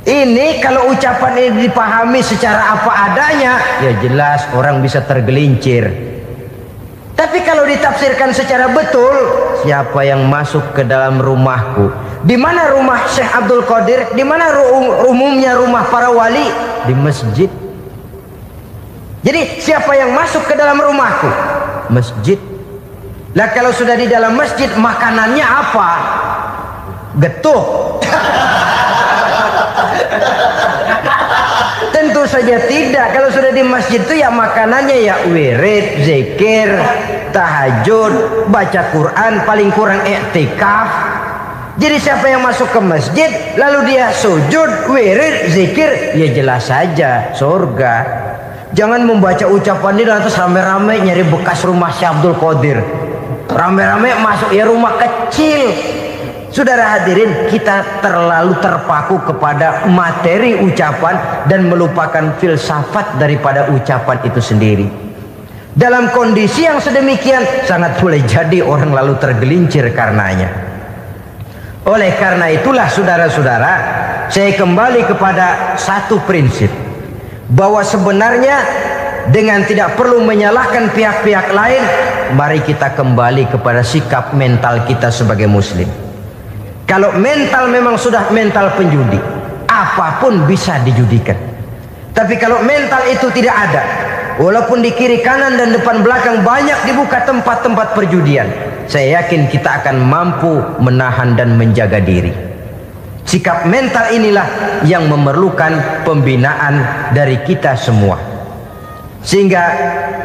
Speaker 2: Ini kalau ucapan ini dipahami secara apa adanya, ya jelas orang bisa tergelincir. Tapi kalau ditafsirkan secara betul, siapa yang masuk ke dalam rumahku? Di mana rumah Syekh Abdul Qadir? Di mana umumnya rumah para wali? Di masjid. Jadi siapa yang masuk ke dalam rumahku? Masjid. Lah kalau sudah di dalam masjid, makanannya apa? Getuk. Tentu saja tidak. Kalau sudah di masjid itu ya makanannya ya wirid, zikir, tahajud, baca Quran, paling kurang i'tikaf. Jadi siapa yang masuk ke masjid lalu dia sujud, wirid, zikir, ya jelas saja surga. Jangan membaca ucapan ini terus rame-rame nyari bekas rumah Syekh Abdul Qadir. Rame-rame masuk ya rumah kecil. Saudara hadirin, kita terlalu terpaku kepada materi ucapan dan melupakan filsafat daripada ucapan itu sendiri. Dalam kondisi yang sedemikian sangat boleh jadi orang lalu tergelincir karenanya. Oleh karena itulah saudara-saudara, saya kembali kepada satu prinsip, bahwa sebenarnya dengan tidak perlu menyalahkan pihak-pihak lain, mari kita kembali kepada sikap mental kita sebagai muslim. Kalau mental memang sudah mental penjudi, apapun bisa dijudikan. Tapi kalau mental itu tidak ada, walaupun di kiri kanan dan depan belakang banyak dibuka tempat-tempat perjudian, saya yakin kita akan mampu menahan dan menjaga diri. Sikap mental inilah yang memerlukan pembinaan dari kita semua. Sehingga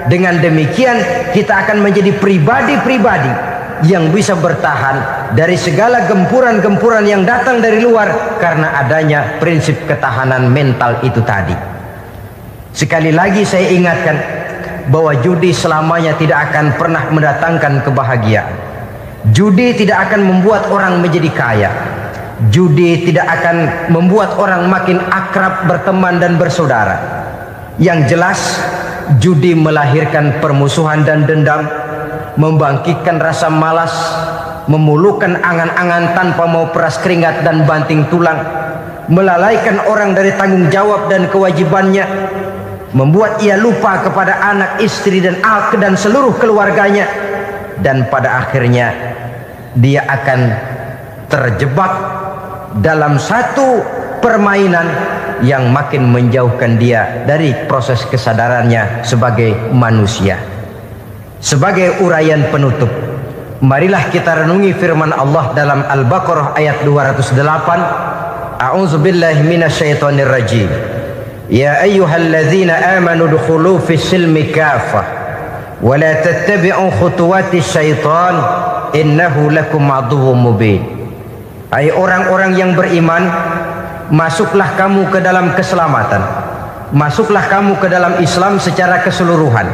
Speaker 2: dengan demikian kita akan menjadi pribadi-pribadi yang bisa bertahan dari segala gempuran-gempuran yang datang dari luar karena adanya prinsip ketahanan mental itu tadi. Sekali lagi saya ingatkan bahwa judi selamanya tidak akan pernah mendatangkan kebahagiaan. Judi tidak akan membuat orang menjadi kaya. Judi tidak akan membuat orang makin akrab berteman dan bersaudara. Yang jelas judi melahirkan permusuhan dan dendam, membangkitkan rasa malas, memulukan angan-angan tanpa mau peras keringat dan banting tulang, melalaikan orang dari tanggung jawab dan kewajibannya, membuat ia lupa kepada anak, istri dan seluruh keluarganya, dan pada akhirnya dia akan terjebak dalam satu permainan yang makin menjauhkan dia dari proses kesadarannya sebagai manusia. Sebagai uraian penutup, marilah kita renungi firman Allah dalam Al-Baqarah ayat 208. A'udzubillahi minasyaitonir rajim. Ya ayyuhalladzina amanu dukhulu fis silmi kafah wa la tattabi'u khutuwati syaitan innahu lakum aduwwum mubin. Hai orang-orang yang beriman, masuklah kamu ke dalam keselamatan, masuklah kamu ke dalam Islam secara keseluruhan.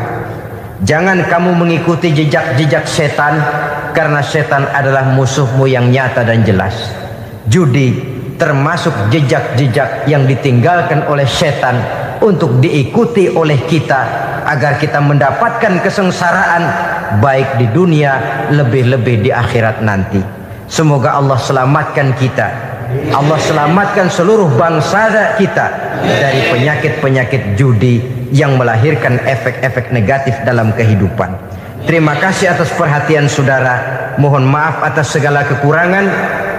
Speaker 2: Jangan kamu mengikuti jejak-jejak setan, karena setan adalah musuhmu yang nyata dan jelas. Judi termasuk jejak-jejak yang ditinggalkan oleh setan untuk diikuti oleh kita, agar kita mendapatkan kesengsaraan baik di dunia, lebih-lebih di akhirat nanti. Semoga Allah selamatkan kita, Allah selamatkan seluruh bangsa kita dari penyakit-penyakit judi yang melahirkan efek-efek negatif dalam kehidupan. Terima kasih atas perhatian saudara. Mohon maaf atas segala kekurangan.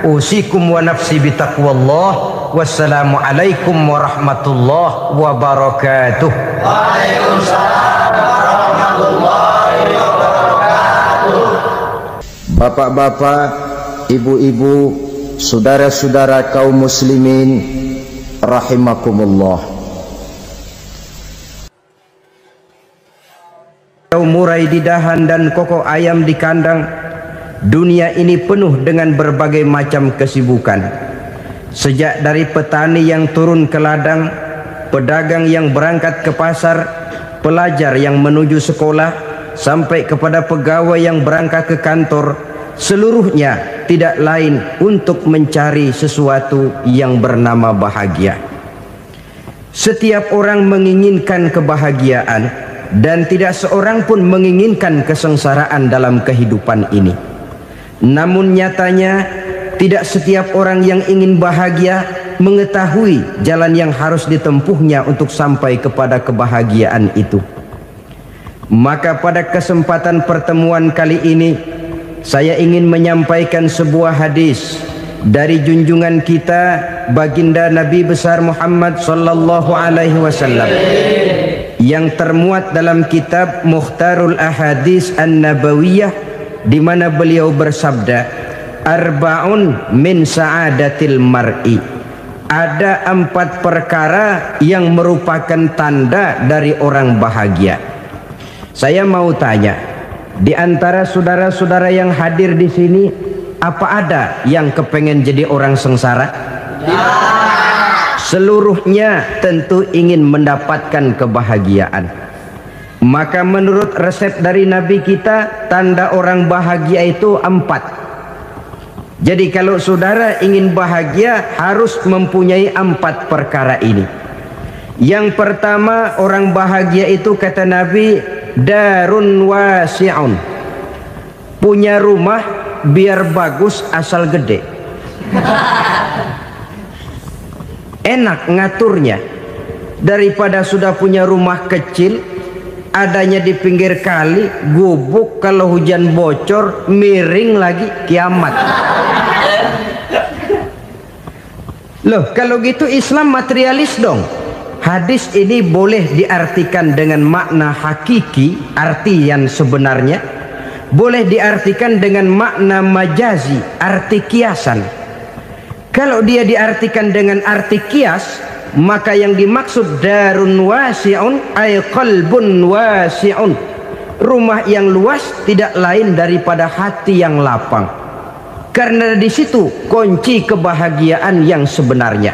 Speaker 2: Usikum wa nafsi bitaqwallah. Wassalamualaikum warahmatullahi wabarakatuh.
Speaker 3: Waalaikumsalam warahmatullahi wabarakatuh.
Speaker 1: Bapak-bapak, ibu-ibu, saudara-saudara kaum muslimin rahimakumullah.
Speaker 2: Murai di dahan dan kokok ayam di kandang. Dunia ini penuh dengan berbagai macam kesibukan. Sejak dari petani yang turun ke ladang, pedagang yang berangkat ke pasar, pelajar yang menuju sekolah, sampai kepada pegawai yang berangkat ke kantor, seluruhnya tidak lain untuk mencari sesuatu yang bernama bahagia. Setiap orang menginginkan kebahagiaan, dan tidak seorang pun menginginkan kesengsaraan dalam kehidupan ini. Namun nyatanya tidak setiap orang yang ingin bahagia mengetahui jalan yang harus ditempuhnya untuk sampai kepada kebahagiaan itu. Maka pada kesempatan pertemuan kali ini, saya ingin menyampaikan sebuah hadis dari junjungan kita baginda Nabi besar Muhammad sallallahu alaihi wasallam yang termuat dalam kitab Mukhtarul Ahadits An-Nabawiyah, di mana beliau bersabda, arba'un min sa'adatil mar'i. Ada 4 perkara yang merupakan tanda dari orang bahagia. Saya mau tanya, di antara saudara-saudara yang hadir di sini, apa ada yang kepengen jadi orang sengsara? Seluruhnya tentu ingin mendapatkan kebahagiaan. Maka menurut resep dari Nabi kita, tanda orang bahagia itu 4. Jadi kalau saudara ingin bahagia, harus mempunyai 4 perkara ini. Yang pertama, orang bahagia itu kata Nabi, darun wasi'un. Punya rumah biar bagus asal gede. Enak ngaturnya, daripada sudah punya rumah kecil, adanya di pinggir kali, gubuk, kalau hujan bocor, miring lagi, kiamat. Loh, kalau gitu Islam materialis dong. Hadis ini boleh diartikan dengan makna hakiki, arti yang sebenarnya. Boleh diartikan dengan makna majazi, arti kiasan. Kalau dia diartikan dengan arti kias, maka yang dimaksud darun wasi'un ay qalbun wasi'un. Rumah yang luas tidak lain daripada hati yang lapang. Karena di situ kunci kebahagiaan yang sebenarnya.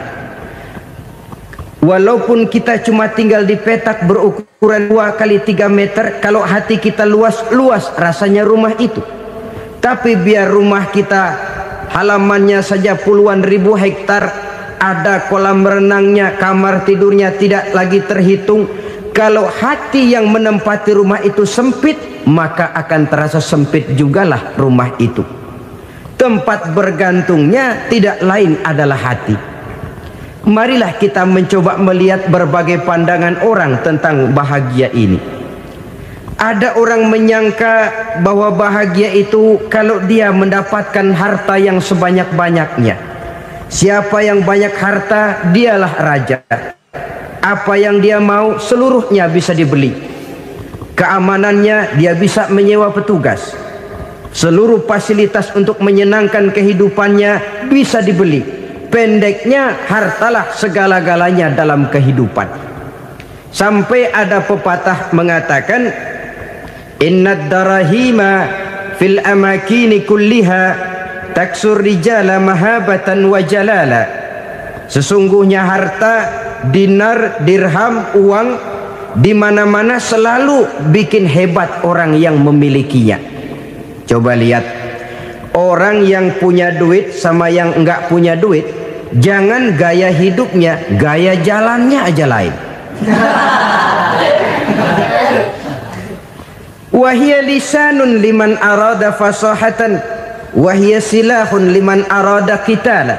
Speaker 2: Walaupun kita cuma tinggal di petak berukuran 2 kali 3 meter, kalau hati kita luas-luas rasanya rumah itu. Tapi biar rumah kita halamannya saja puluhan ribu hektar, ada kolam renangnya, kamar tidurnya tidak lagi terhitung. Kalau hati yang menempati rumah itu sempit, maka akan terasa sempit jugalah rumah itu. Tempat bergantungnya tidak lain adalah hati. Marilah kita mencoba melihat berbagai pandangan orang tentang bahagia ini. Ada orang menyangka bahwa bahagia itu kalau dia mendapatkan harta yang sebanyak-banyaknya. Siapa yang banyak harta, dialah raja. Apa yang dia mau, seluruhnya bisa dibeli. Keamanannya, dia bisa menyewa petugas. Seluruh fasilitas untuk menyenangkan kehidupannya bisa dibeli. Pendeknya, hartalah segala-galanya dalam kehidupan. Sampai ada pepatah mengatakan, innad darahima fil amakini kulliha taksur rijala mahabatan wa jalala. Sesungguhnya harta, dinar, dirham, uang di mana-mana selalu bikin hebat orang yang memilikinya. Coba lihat, orang yang punya duit sama yang enggak punya duit, jangan gaya hidupnya, gaya jalannya aja lain. Wahia lisanun liman arada fasahatan, wahia silahun liman arada qitala.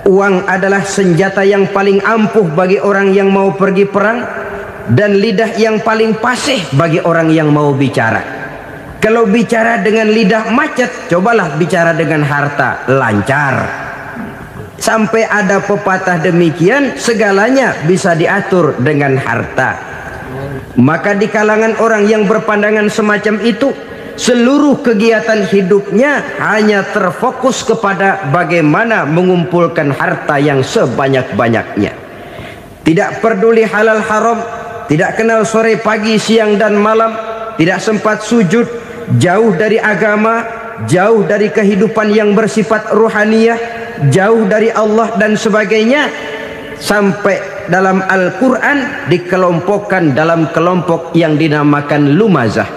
Speaker 2: Uang adalah senjata yang paling ampuh bagi orang yang mau pergi perang, dan lidah yang paling fasih bagi orang yang mau bicara. Kalau bicara dengan lidah macet, cobalah bicara dengan harta, lancar. Sampai ada pepatah demikian, segalanya bisa diatur dengan harta. Maka di kalangan orang yang berpandangan semacam itu, seluruh kegiatan hidupnya hanya terfokus kepada bagaimana mengumpulkan harta yang sebanyak-banyaknya. Tidak peduli halal haram, tidak kenal sore pagi siang dan malam, tidak sempat sujud, jauh dari agama, jauh dari kehidupan yang bersifat ruhaniyah, jauh dari Allah dan sebagainya. Sampai dalam Al-Quran dikelompokkan dalam kelompok yang dinamakan lumazah.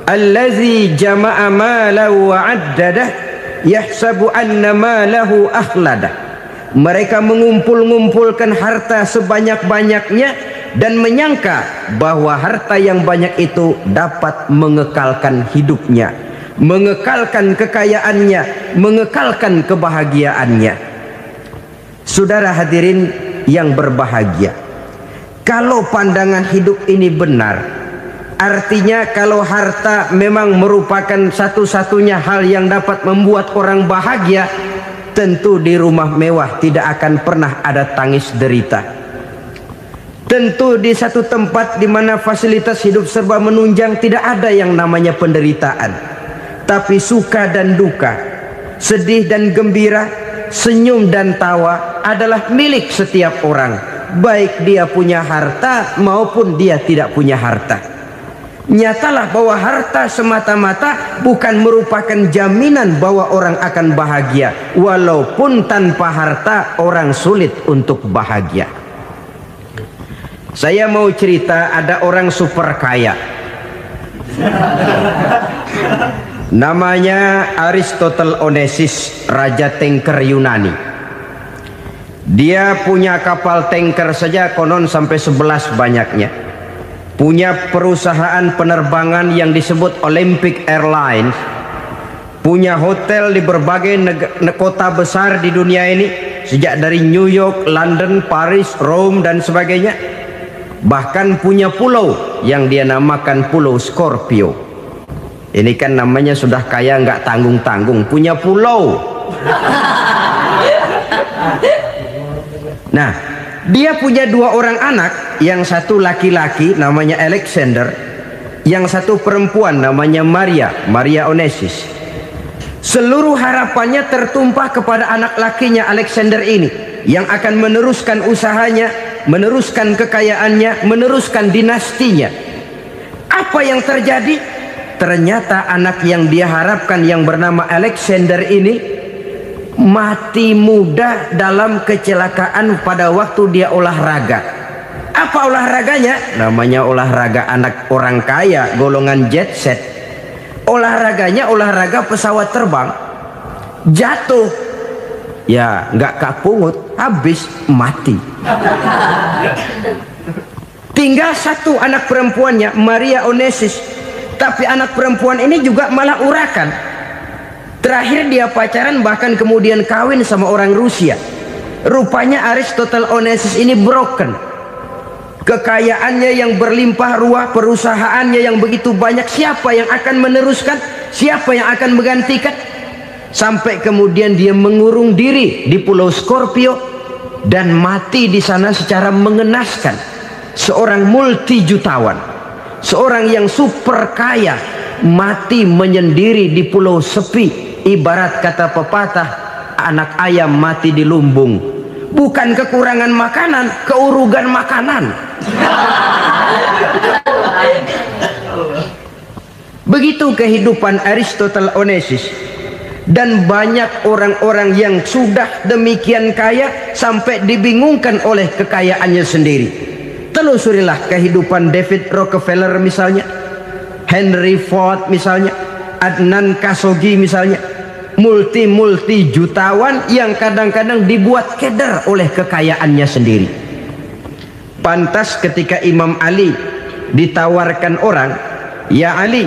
Speaker 2: Allazi jama'a malahu wa addadah yahsabu anna malahu akhladah. Mereka mengumpul-ngumpulkan harta sebanyak-banyaknya dan menyangka bahwa harta yang banyak itu dapat mengekalkan hidupnya, mengekalkan kekayaannya, mengekalkan kebahagiaannya. Saudara hadirin yang berbahagia, kalau pandangan hidup ini benar, artinya kalau harta memang merupakan satu-satunya hal yang dapat membuat orang bahagia, tentu di rumah mewah tidak akan pernah ada tangis derita. Tentu di satu tempat di mana fasilitas hidup serba menunjang tidak ada yang namanya penderitaan. Tapi suka dan duka, sedih dan gembira, senyum dan tawa adalah milik setiap orang, baik dia punya harta maupun dia tidak punya harta. Nyatalah bahwa harta semata-mata bukan merupakan jaminan bahwa orang akan bahagia. Walaupun tanpa harta orang sulit untuk bahagia. Saya mau cerita, ada orang super kaya, namanya Aristotle Onesimus, raja tanker Yunani. Dia punya kapal tanker saja konon sampai 11 banyaknya. Punya perusahaan penerbangan yang disebut Olympic Airlines. Punya hotel di berbagai kota besar di dunia ini, sejak dari New York, London, Paris, Rome dan sebagainya. Bahkan punya pulau yang dia namakan Pulau Scorpio. Ini kan namanya sudah kaya nggak tanggung-tanggung, punya pulau. Nah, dia punya 2 orang anak, yang satu laki-laki namanya Alexander, yang satu perempuan namanya Maria Onesimus. Seluruh harapannya tertumpah kepada anak lakinya Alexander ini, yang akan meneruskan usahanya, meneruskan kekayaannya, meneruskan dinastinya. Apa yang terjadi? Ternyata anak yang dia harapkan yang bernama Alexander ini mati muda dalam kecelakaan pada waktu dia olahraga. Apa olahraganya? Namanya olahraga anak orang kaya, golongan jet set. Olahraganya olahraga pesawat terbang. Jatuh, ya nggak kapungut, habis mati. Tinggal satu anak perempuannya, Maria Onesimus. Tapi anak perempuan ini juga malah urakan. Terakhir dia pacaran, bahkan kemudian kawin sama orang Rusia. Rupanya Aristotle Onesimus ini broken. Kekayaannya yang berlimpah ruah, perusahaannya yang begitu banyak, siapa yang akan meneruskan? Siapa yang akan menggantikan? Sampai kemudian dia mengurung diri di Pulau Scorpio dan mati di sana secara mengenaskan. Seorang multi jutawan, seorang yang super kaya, mati menyendiri di pulau sepi. Ibarat kata pepatah, anak ayam mati di lumbung. Bukan kekurangan makanan, keurugan makanan Begitu kehidupan Aristotle Onassis. Dan banyak orang-orang yang sudah demikian kaya sampai dibingungkan oleh kekayaannya sendiri. Telusurilah kehidupan David Rockefeller misalnya, Henry Ford misalnya, Adnan Khashoggi misalnya, multi jutawan yang kadang-kadang dibuat keder oleh kekayaannya sendiri. Pantas ketika Imam Ali ditawarkan orang, "Ya Ali,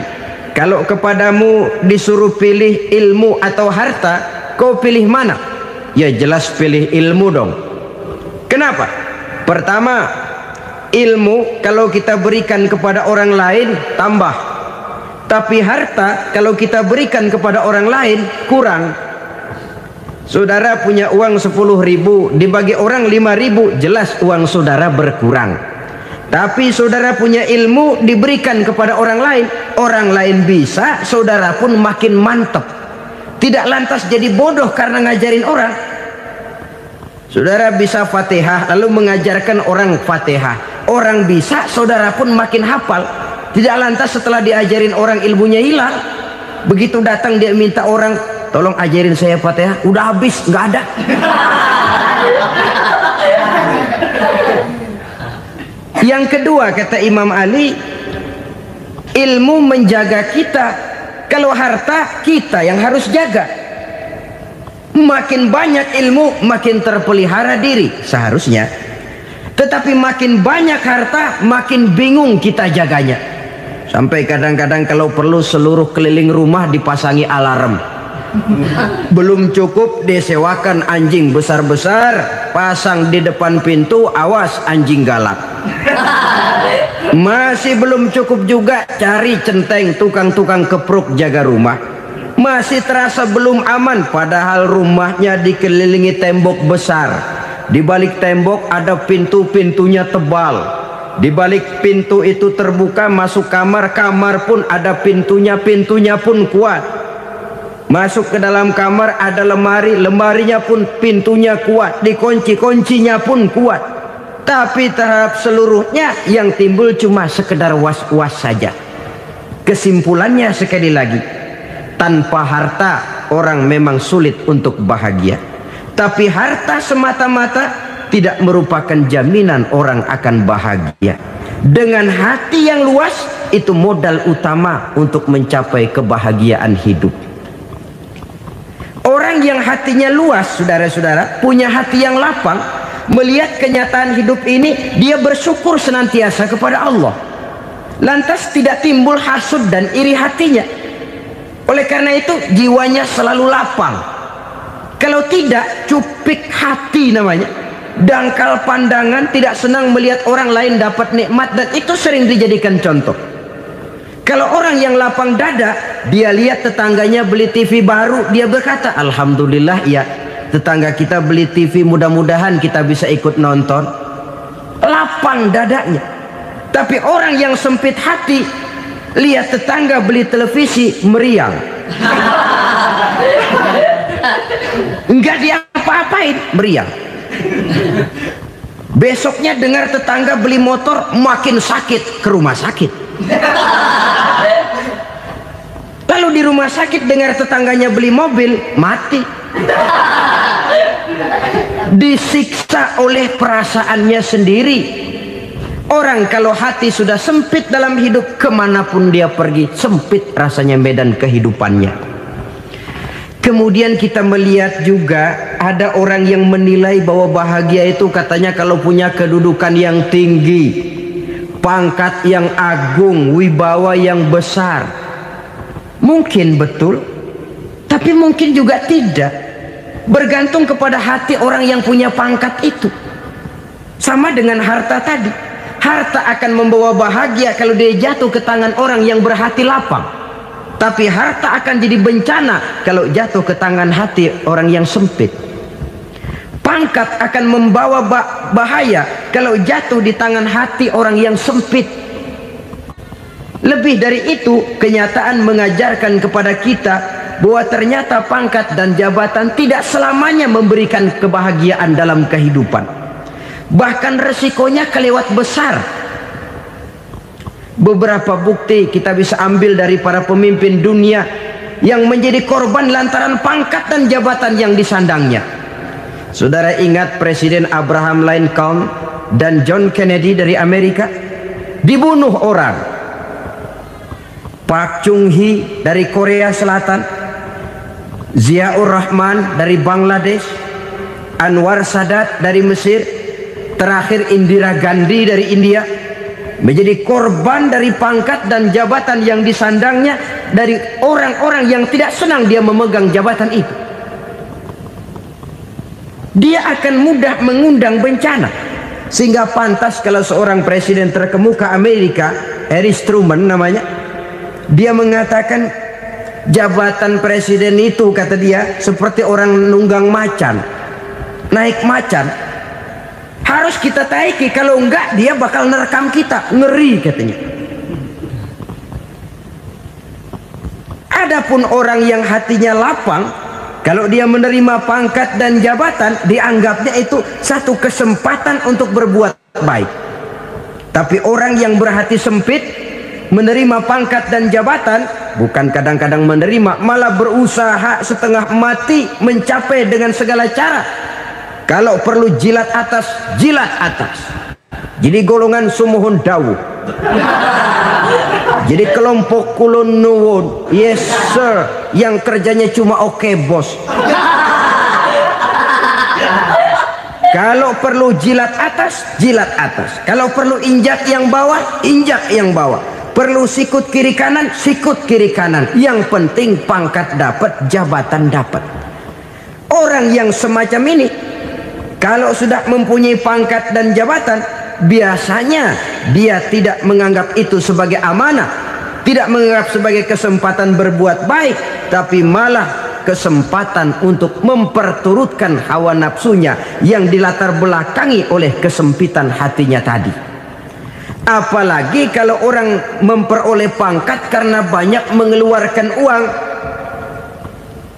Speaker 2: kalau kepadamu disuruh pilih ilmu atau harta, kau pilih mana?" Ya jelas pilih ilmu dong. Kenapa? Pertama, ilmu kalau kita berikan kepada orang lain tambah. Tapi harta kalau kita berikan kepada orang lain kurang. Saudara punya uang 10.000, dibagi orang 5.000, jelas uang saudara berkurang. Tapi saudara punya ilmu diberikan kepada orang lain bisa, saudara pun makin mantap. Tidak lantas jadi bodoh karena ngajarin orang. Saudara bisa Fatihah lalu mengajarkan orang Fatihah. Orang bisa, saudara pun makin hafal. Tidak lantas setelah diajarin orang ilmunya hilang. Begitu datang dia minta orang, "Tolong ajarin saya Fatihah." Udah habis, nggak ada. Yang kedua kata Imam Ali, ilmu menjaga kita. Kalau harta kita yang harus jaga. Makin banyak ilmu makin terpelihara diri seharusnya. Tetapi makin banyak harta makin bingung kita jaganya. Sampai kadang-kadang kalau perlu seluruh keliling rumah dipasangi alarm. Belum cukup disewakan anjing besar-besar, pasang di depan pintu, awas anjing galak. Masih belum cukup juga, cari centeng tukang-tukang kepruk jaga rumah. Masih terasa belum aman, padahal rumahnya dikelilingi tembok besar. Di balik tembok ada pintu-pintunya tebal. Di balik pintu itu terbuka masuk kamar, kamar pun ada pintunya, pintunya pun kuat. Masuk ke dalam kamar ada lemari, lemarinya pun pintunya kuat, dikunci, kuncinya pun kuat. Tapi terhadap seluruhnya yang timbul cuma sekedar was-was saja. Kesimpulannya sekali lagi, tanpa harta orang memang sulit untuk bahagia. Tapi harta semata-mata tidak merupakan jaminan orang akan bahagia. Dengan hati yang luas, itu modal utama untuk mencapai kebahagiaan hidup. Orang yang hatinya luas, saudara-saudara, punya hati yang lapang, melihat kenyataan hidup ini, dia bersyukur senantiasa kepada Allah. Lantas tidak timbul hasud dan iri hatinya. Oleh karena itu jiwanya selalu lapang. Kalau tidak, cupik hati namanya, dangkal pandangan, tidak senang melihat orang lain dapat nikmat, dan itu sering dijadikan contoh. Kalau orang yang lapang dada, dia lihat tetangganya beli TV baru, dia berkata, "Alhamdulillah ya, tetangga kita beli TV, mudah-mudahan kita bisa ikut nonton." Lapang dadanya. Tapi orang yang sempit hati, lihat tetangga beli televisi, meriang. Enggak diapa-apain, meriang. Besoknya dengar tetangga beli motor, makin sakit, ke rumah sakit. Lalu di rumah sakit dengar tetangganya beli mobil, mati. Disiksa oleh perasaannya sendiri. Orang kalau hati sudah sempit dalam hidup, kemanapun dia pergi, sempit rasanya medan kehidupannya. Kemudian kita melihat juga ada orang yang menilai bahwa bahagia itu katanya kalau punya kedudukan yang tinggi, pangkat yang agung, wibawa yang besar. Mungkin betul, tapi mungkin juga tidak. Bergantung kepada hati orang yang punya pangkat itu. Sama dengan harta tadi. Harta akan membawa bahagia kalau dia jatuh ke tangan orang yang berhati lapang. Tapi harta akan jadi bencana kalau jatuh ke tangan hati orang yang sempit. Pangkat akan membawa bahaya kalau jatuh di tangan hati orang yang sempit. Lebih dari itu, kenyataan mengajarkan kepada kita bahwa ternyata pangkat dan jabatan tidak selamanya memberikan kebahagiaan dalam kehidupan.
Speaker 4: Bahkan resikonya kelewat besar. Beberapa bukti kita bisa ambil dari para pemimpin dunia yang menjadi korban lantaran pangkat dan jabatan yang disandangnya. Saudara ingat Presiden Abraham Lincoln dan John Kennedy dari Amerika? Dibunuh orang. Park Chung-hee dari Korea Selatan, Ziaur Rahman dari Bangladesh, Anwar Sadat dari Mesir, terakhir Indira Gandhi dari India, menjadi korban dari pangkat dan jabatan yang disandangnya dari orang-orang yang tidak senang dia memegang jabatan itu. Dia akan mudah mengundang bencana, sehingga pantas kalau seorang presiden terkemuka Amerika, Harry Truman namanya, dia mengatakan jabatan presiden itu, kata dia, seperti orang nunggang macan, naik macan. Harus kita taiki, kalau enggak dia bakal nerekam kita, ngeri katanya. Adapun orang yang hatinya lapang, kalau dia menerima pangkat dan jabatan, dianggapnya itu satu kesempatan untuk berbuat baik. Tapi orang yang berhati sempit, menerima pangkat dan jabatan, bukan kadang-kadang menerima, malah berusaha setengah mati mencapai dengan segala cara. Kalau perlu jilat atas, jilat atas. Jadi golongan sumuhun dawu. Jadi kelompok kulon nuwun, yes sir, yang kerjanya cuma oke bos. Kalau perlu jilat atas, jilat atas. Kalau perlu injak yang bawah, injak yang bawah. Perlu sikut kiri kanan, sikut kiri kanan. Yang penting pangkat dapat, jabatan dapat. Orang yang semacam ini, kalau sudah mempunyai pangkat dan jabatan, biasanya dia tidak menganggap itu sebagai amanah, tidak menganggap sebagai kesempatan berbuat baik, tapi malah kesempatan untuk memperturutkan hawa nafsunya yang dilatar belakangi oleh kesempitan hatinya tadi. Apalagi kalau orang memperoleh pangkat karena banyak mengeluarkan uang.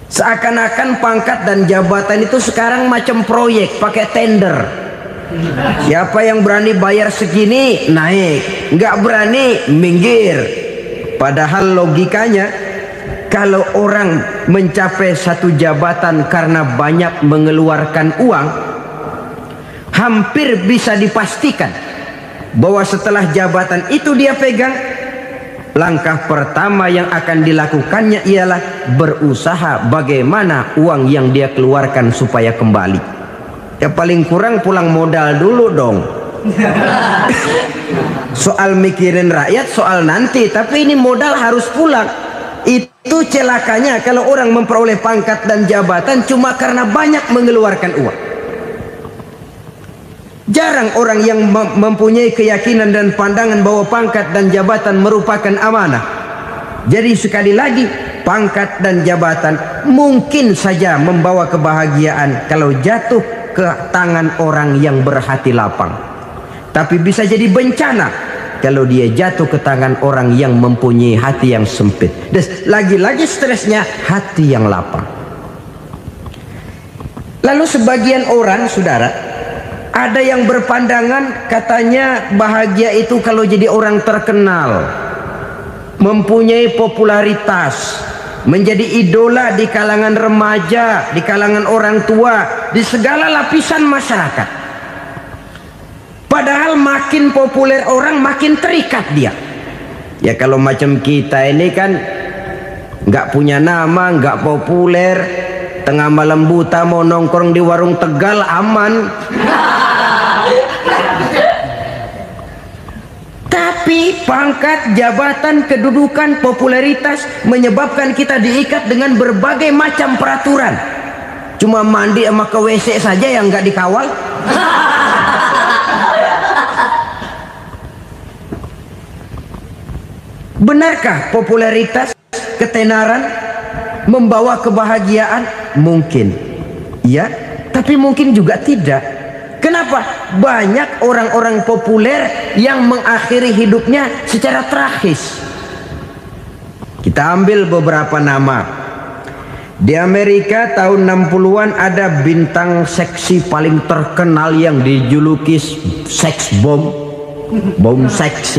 Speaker 4: Seakan-akan pangkat dan jabatan itu sekarang macam proyek, pakai tender. Siapa yang berani bayar segini naik, nggak berani minggir. Padahal logikanya, kalau orang mencapai satu jabatan karena banyak mengeluarkan uang, hampir bisa dipastikan bahwa setelah jabatan itu dia pegang, langkah pertama yang akan dilakukannya ialah berusaha bagaimana uang yang dia keluarkan supaya kembali. Ya paling kurang pulang modal dulu dong. Soal mikirin rakyat soal nanti, tapi ini modal harus pulang. Itu celakanya kalau orang memperoleh pangkat dan jabatan cuma karena banyak mengeluarkan uang. Jarang orang yang mempunyai keyakinan dan pandangan bahwa pangkat dan jabatan merupakan amanah. Jadi sekali lagi, pangkat dan jabatan mungkin saja membawa kebahagiaan kalau jatuh ke tangan orang yang berhati lapang. Tapi bisa jadi bencana kalau dia jatuh ke tangan orang yang mempunyai hati yang sempit. Dan lagi-lagi stresnya hati yang lapang. Lalu sebagian orang, saudara, ada yang berpandangan katanya bahagia itu kalau jadi orang terkenal, mempunyai popularitas, menjadi idola di kalangan remaja, di kalangan orang tua, di segala lapisan masyarakat. Padahal makin populer orang makin terikat dia. Ya kalau macam kita ini kan nggak punya nama, nggak populer, tengah malam buta mau nongkrong di warung Tegal aman. Tapi pangkat, jabatan, kedudukan, popularitas menyebabkan kita diikat dengan berbagai macam peraturan. Cuma mandi sama ke WC saja yang nggak dikawal. Benarkah popularitas, ketenaran membawa kebahagiaan? Mungkin, ya, tapi mungkin juga tidak. Kenapa? Banyak orang-orang populer yang mengakhiri hidupnya secara tragis. Kita ambil beberapa nama. Di Amerika tahun 60-an ada bintang seksi paling terkenal yang dijuluki seks bom, bom seks.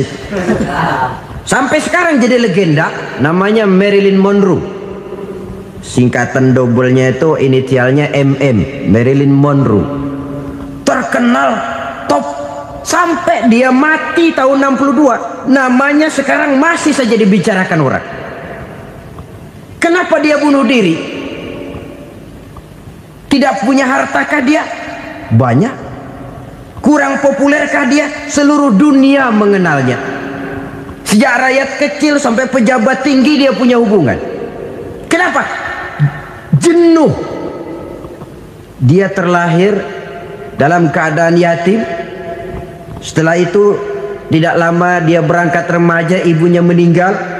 Speaker 4: Sampai sekarang jadi legenda, namanya Marilyn Monroe. Singkatan double-nya itu inisialnya MM, Marilyn Monroe. Terkenal, top, sampai dia mati tahun 62. Namanya sekarang masih saja dibicarakan orang. Kenapa dia bunuh diri? Tidak punya hartakah dia? Banyak. Kurang populerkah dia? Seluruh dunia mengenalnya. Sejak rakyat kecil sampai pejabat tinggi dia punya hubungan. Kenapa? Jenuh. Dia terlahir dalam keadaan yatim. Setelah itu tidak lama dia berangkat remaja, ibunya meninggal.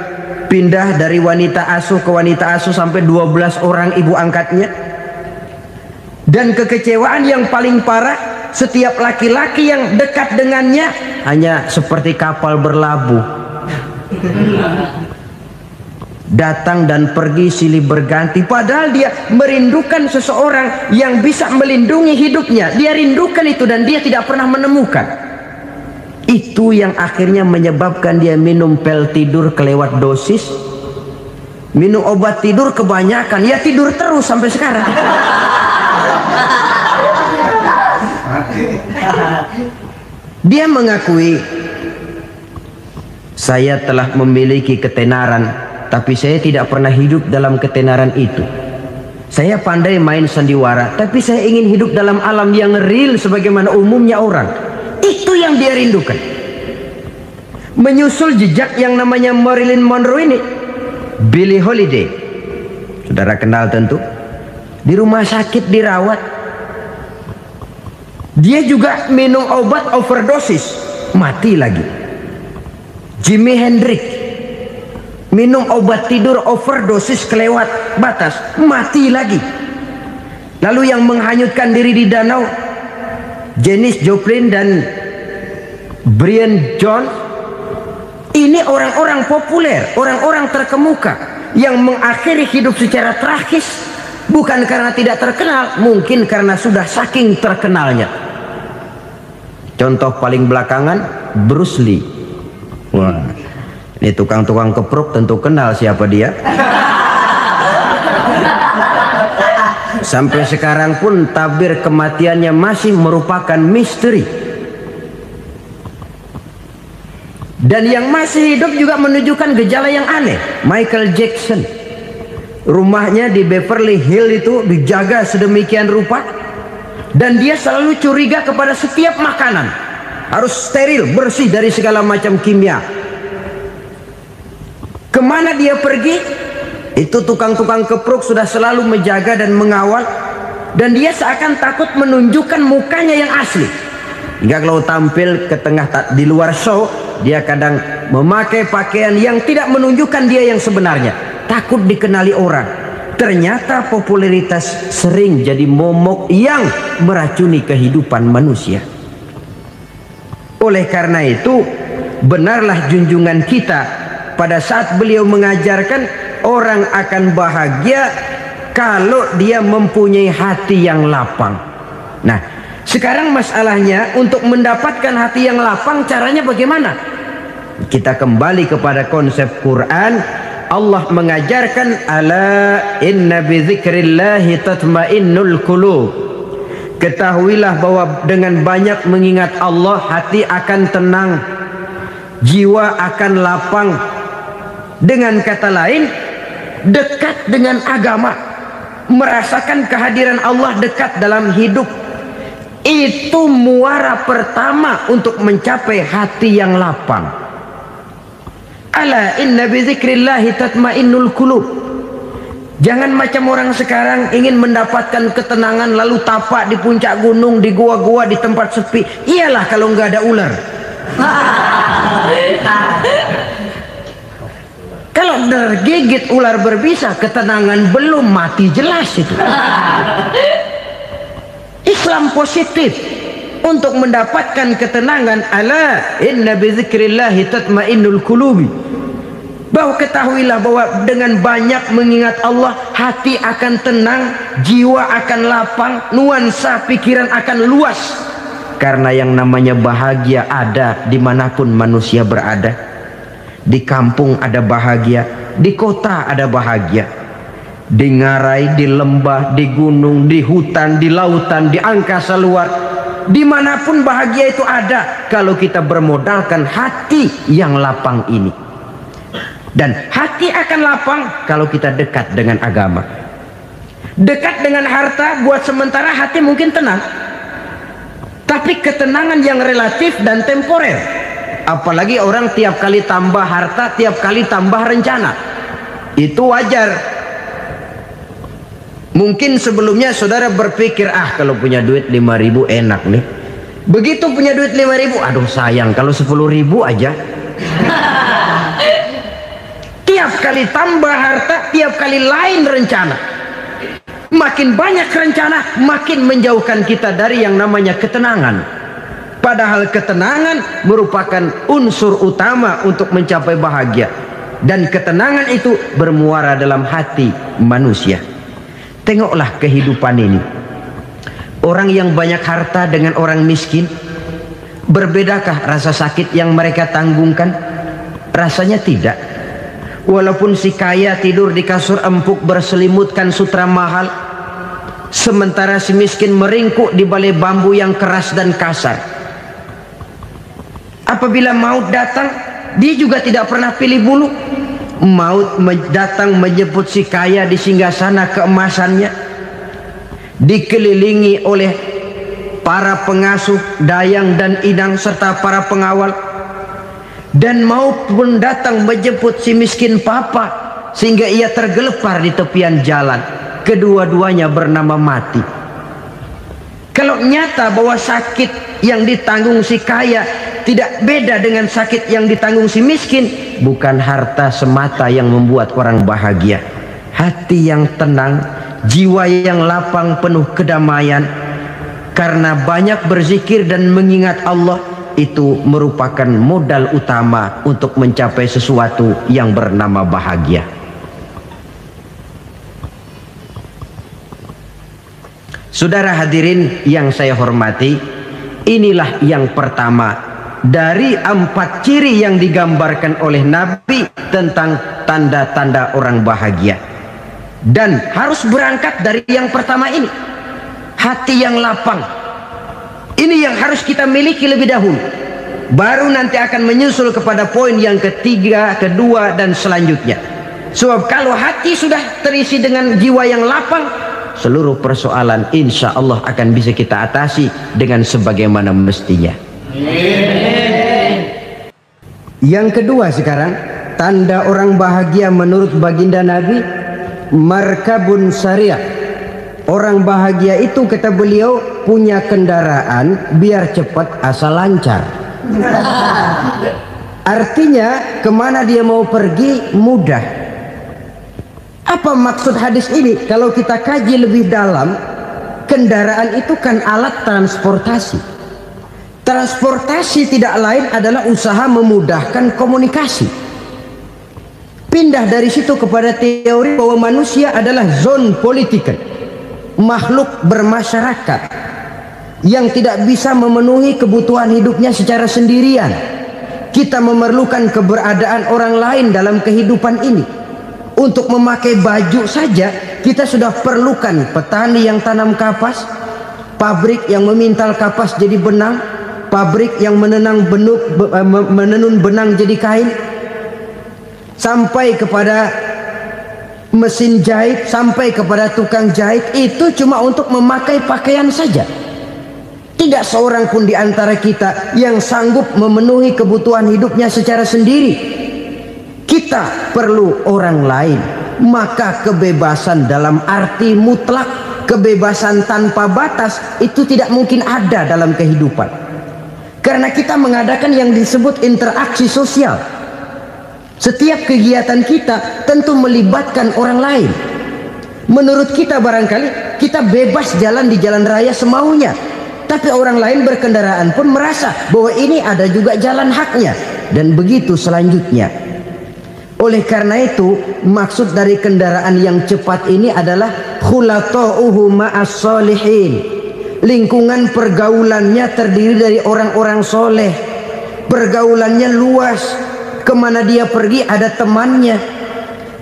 Speaker 4: Pindah dari wanita asuh ke wanita asuh sampai 12 orang ibu angkatnya. Dan kekecewaan yang paling parah, setiap laki-laki yang dekat dengannya hanya seperti kapal berlabuh. Datang dan pergi silih berganti, padahal dia merindukan seseorang yang bisa melindungi hidupnya. Dia rindukan itu dan dia tidak pernah menemukan. Itu yang akhirnya menyebabkan dia minum pil tidur kelewat dosis, minum obat tidur kebanyakan, ya tidur terus sampai sekarang. Dia mengakui, saya telah memiliki ketenaran, tapi saya tidak pernah hidup dalam ketenaran itu. Saya pandai main sandiwara, tapi saya ingin hidup dalam alam yang real sebagaimana umumnya orang. Itu yang dia rindukan. Menyusul jejak yang namanya Marilyn Monroe ini, Billie Holiday, saudara kenal tentu, di rumah sakit dirawat. Dia juga minum obat overdosis, mati lagi. Jimi Hendrix minum obat tidur overdosis kelewat batas, mati lagi. Lalu yang menghanyutkan diri di danau, Janis Joplin dan Brian Jones. Ini orang-orang populer, orang-orang terkemuka yang mengakhiri hidup secara tragis, bukan karena tidak terkenal, mungkin karena sudah saking terkenalnya. Contoh paling belakangan, Bruce Lee. Wah, ini tukang-tukang keprok tentu kenal siapa dia. Sampai sekarang pun tabir kematiannya masih merupakan misteri. Dan yang masih hidup juga menunjukkan gejala yang aneh. Michael Jackson, rumahnya di Beverly Hills itu dijaga sedemikian rupa, dan dia selalu curiga kepada setiap makanan harus steril, bersih dari segala macam kimia. Kemana dia pergi, itu tukang-tukang keprok sudah selalu menjaga dan mengawal, dan dia seakan takut menunjukkan mukanya yang asli. Hingga kalau tampil ke tengah di luar show, dia kadang memakai pakaian yang tidak menunjukkan dia yang sebenarnya, takut dikenali orang. Ternyata popularitas sering jadi momok yang meracuni kehidupan manusia. Oleh karena itu, benarlah junjungan kita pada saat beliau mengajarkan orang akan bahagia kalau dia mempunyai hati yang lapang. Nah, sekarang masalahnya untuk mendapatkan hati yang lapang, caranya bagaimana? Kita kembali kepada konsep Quran. Allah mengajarkan, ala inna bi dzikrillahi tatmainnul qulub. Ketahuilah bahwa dengan banyak mengingat Allah, hati akan tenang, jiwa akan lapang. Dengan kata lain, dekat dengan agama, merasakan kehadiran Allah dekat dalam hidup. Itu muara pertama untuk mencapai hati yang lapang. Ala inna bi dzikrillahi tatmainnul qulub. Jangan macam orang sekarang ingin mendapatkan ketenangan lalu tapak di puncak gunung, di gua-gua, di tempat sepi. Iyalah kalau nggak ada ular. Kalau tergigit ular berbisa, ketenangan belum, mati jelas itu. Islam positif untuk mendapatkan ketenangan. Ala inna bi dzikrillahi tatmainnul qulubi. Bahwa ketahuilah bahwa dengan banyak mengingat Allah, hati akan tenang, jiwa akan lapang, nuansa pikiran akan luas. Karena yang namanya bahagia ada dimanapun manusia berada. Di kampung ada bahagia, di kota ada bahagia, di ngarai, di lembah, di gunung, di hutan, di lautan, di angkasa luar, dimanapun bahagia itu ada kalau kita bermodalkan hati yang lapang ini. Dan hati akan lapang kalau kita dekat dengan agama. Dekat dengan harta buat sementara hati mungkin tenang, tapi ketenangan yang relatif dan temporer. Apalagi orang tiap kali tambah harta, tiap kali tambah rencana. Itu wajar. Mungkin sebelumnya saudara berpikir, kalau punya duit 5.000 enak nih. Begitu punya duit 5.000, aduh sayang kalau 10.000 aja. Tiap kali tambah harta, tiap kali lain rencana. Makin banyak rencana, makin menjauhkan kita dari yang namanya ketenangan. Padahal ketenangan merupakan unsur utama untuk mencapai bahagia. Dan ketenangan itu bermuara dalam hati manusia. Tengoklah kehidupan ini. Orang yang banyak harta dengan orang miskin, berbedakah rasa sakit yang mereka tanggungkan? Rasanya tidak. Walaupun si kaya tidur di kasur empuk berselimutkan sutra mahal, sementara si miskin meringkuk di balai bambu yang keras dan kasar. Apabila maut datang, dia juga tidak pernah pilih bulu. Maut datang menjemput si kaya di singgasana keemasannya, dikelilingi oleh para pengasuh, dayang dan idang serta para pengawal. Dan maut pun datang menjemput si miskin papa, sehingga ia tergelepar di tepian jalan. Kedua-duanya bernama mati. Kalau nyata bahwa sakit yang ditanggung si kaya tidak beda dengan sakit yang ditanggung si miskin, bukan harta semata yang membuat orang bahagia. Hati yang tenang, jiwa yang lapang penuh kedamaian, karena banyak berzikir dan mengingat Allah, itu merupakan modal utama untuk mencapai sesuatu yang bernama bahagia. Saudara hadirin yang saya hormati, inilah yang pertama dari 4 ciri yang digambarkan oleh Nabi tentang tanda-tanda orang bahagia. Dan harus berangkat dari yang pertama ini, hati yang lapang. Ini yang harus kita miliki lebih dahulu. Baru nanti akan menyusul kepada poin yang ketiga, kedua, dan selanjutnya. Sebab kalau hati sudah terisi dengan jiwa yang lapang, seluruh persoalan insya Allah akan bisa kita atasi dengan sebagaimana mestinya. Yang kedua sekarang, tanda orang bahagia menurut baginda Nabi, markabun syariah. Orang bahagia itu, kata beliau, punya kendaraan biar cepat asal lancar. Artinya kemana dia mau pergi mudah. Apa maksud hadis ini? Kalau kita kaji lebih dalam, kendaraan itu kan alat transportasi. Transportasi tidak lain adalah usaha memudahkan komunikasi. Pindah dari situ kepada teori bahwa manusia adalah zon political, makhluk bermasyarakat yang tidak bisa memenuhi kebutuhan hidupnya secara sendirian. Kita memerlukan keberadaan orang lain dalam kehidupan ini. Untuk memakai baju saja kita sudah perlukan petani yang tanam kapas, pabrik yang memintal kapas jadi benang, pabrik yang menenun benang jadi kain, sampai kepada mesin jahit, sampai kepada tukang jahit. Itu cuma untuk memakai pakaian saja. Tidak seorang pun di antara kita yang sanggup memenuhi kebutuhan hidupnya secara sendiri. Kita perlu orang lain. Maka kebebasan dalam arti mutlak, kebebasan tanpa batas, itu tidak mungkin ada dalam kehidupan. Karena kita mengadakan yang disebut interaksi sosial. Setiap kegiatan kita tentu melibatkan orang lain. Menurut kita barangkali kita bebas jalan di jalan raya semaunya, tapi orang lain berkendaraan pun merasa bahwa ini ada juga jalan haknya. Dan begitu selanjutnya. Oleh karena itu, maksud dari kendaraan yang cepat ini adalah khulata'uhu ma'as solihin. Lingkungan pergaulannya terdiri dari orang-orang soleh. Pergaulannya luas. Kemana dia pergi ada temannya.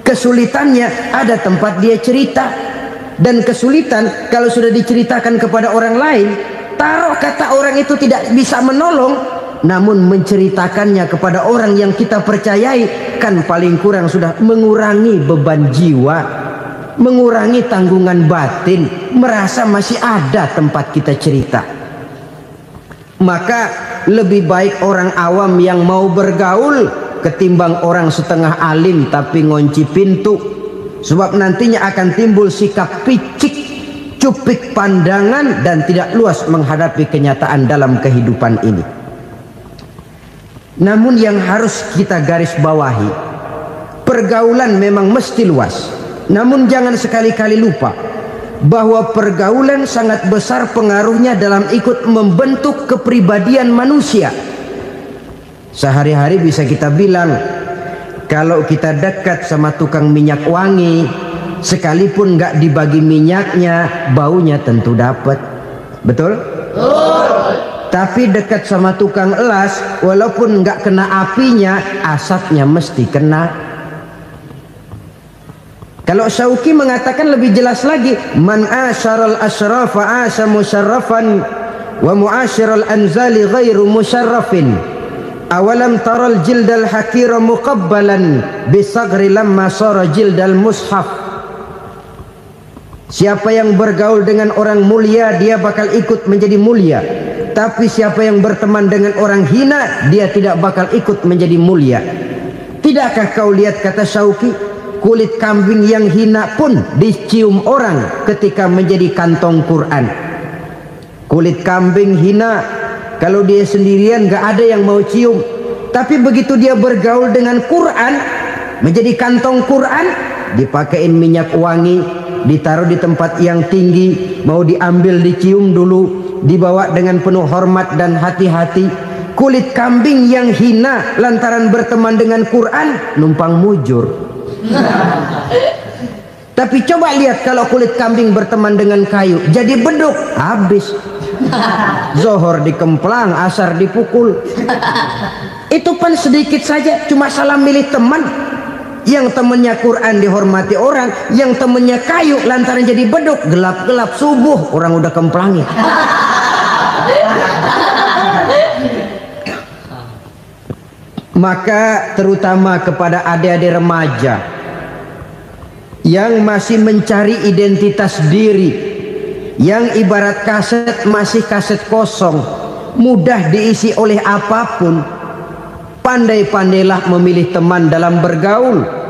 Speaker 4: Kesulitannya ada tempat dia cerita. Dan kesulitan kalau sudah diceritakan kepada orang lain, taruh kata orang itu tidak bisa menolong, namun menceritakannya kepada orang yang kita percayai, kan paling kurang sudah mengurangi beban jiwa, mengurangi tanggungan batin, merasa masih ada tempat kita cerita. Maka lebih baik orang awam yang mau bergaul ketimbang orang setengah alim tapi ngunci pintu. Sebab nantinya akan timbul sikap picik, cupik pandangan, dan tidak luas menghadapi kenyataan dalam kehidupan ini. Namun yang harus kita garis bawahi, pergaulan memang mesti luas. Namun jangan sekali-kali lupa bahwa pergaulan sangat besar pengaruhnya dalam ikut membentuk kepribadian manusia. Sehari-hari bisa kita bilang, kalau kita dekat sama tukang minyak wangi, sekalipun nggak dibagi minyaknya, baunya tentu dapat. Betul? Tapi dekat sama tukang elas, walaupun nggak kena apinya, asapnya mesti kena. Kalau Syauqi mengatakan lebih jelas lagi, man asyaral asrafa asa musyarrafan wa muasyiral anzali ghairu musyarrafin. Awalam taral jildal hakira muqabbalan bisagri lamma sara jildal mushaf. Siapa yang bergaul dengan orang mulia, dia bakal ikut menjadi mulia. Tapi siapa yang berteman dengan orang hina, dia tidak bakal ikut menjadi mulia. Tidakkah kau lihat, kata Syauqi, kulit kambing yang hina pun dicium orang ketika menjadi kantong Quran. Kulit kambing hina, kalau dia sendirian gak ada yang mau cium. Tapi begitu dia bergaul dengan Quran, menjadi kantong Quran, dipakein minyak wangi, ditaruh di tempat yang tinggi, mau diambil dicium dulu, dibawa dengan penuh hormat dan hati-hati. Kulit kambing yang hina lantaran berteman dengan Quran, numpang mujur. Tapi coba lihat kalau kulit kambing berteman dengan kayu, jadi beduk, habis. Zohor dikemplang, asar dipukul. Itu pun sedikit saja, cuma salah milih teman. Yang temannya Quran dihormati orang, yang temannya kayu lantaran jadi beduk, gelap-gelap subuh orang udah kemplangnya. Maka terutama kepada adik-adik remaja yang masih mencari identitas diri, yang ibarat kaset masih kaset kosong, mudah diisi oleh apapun, pandai-pandailah memilih teman dalam bergaul.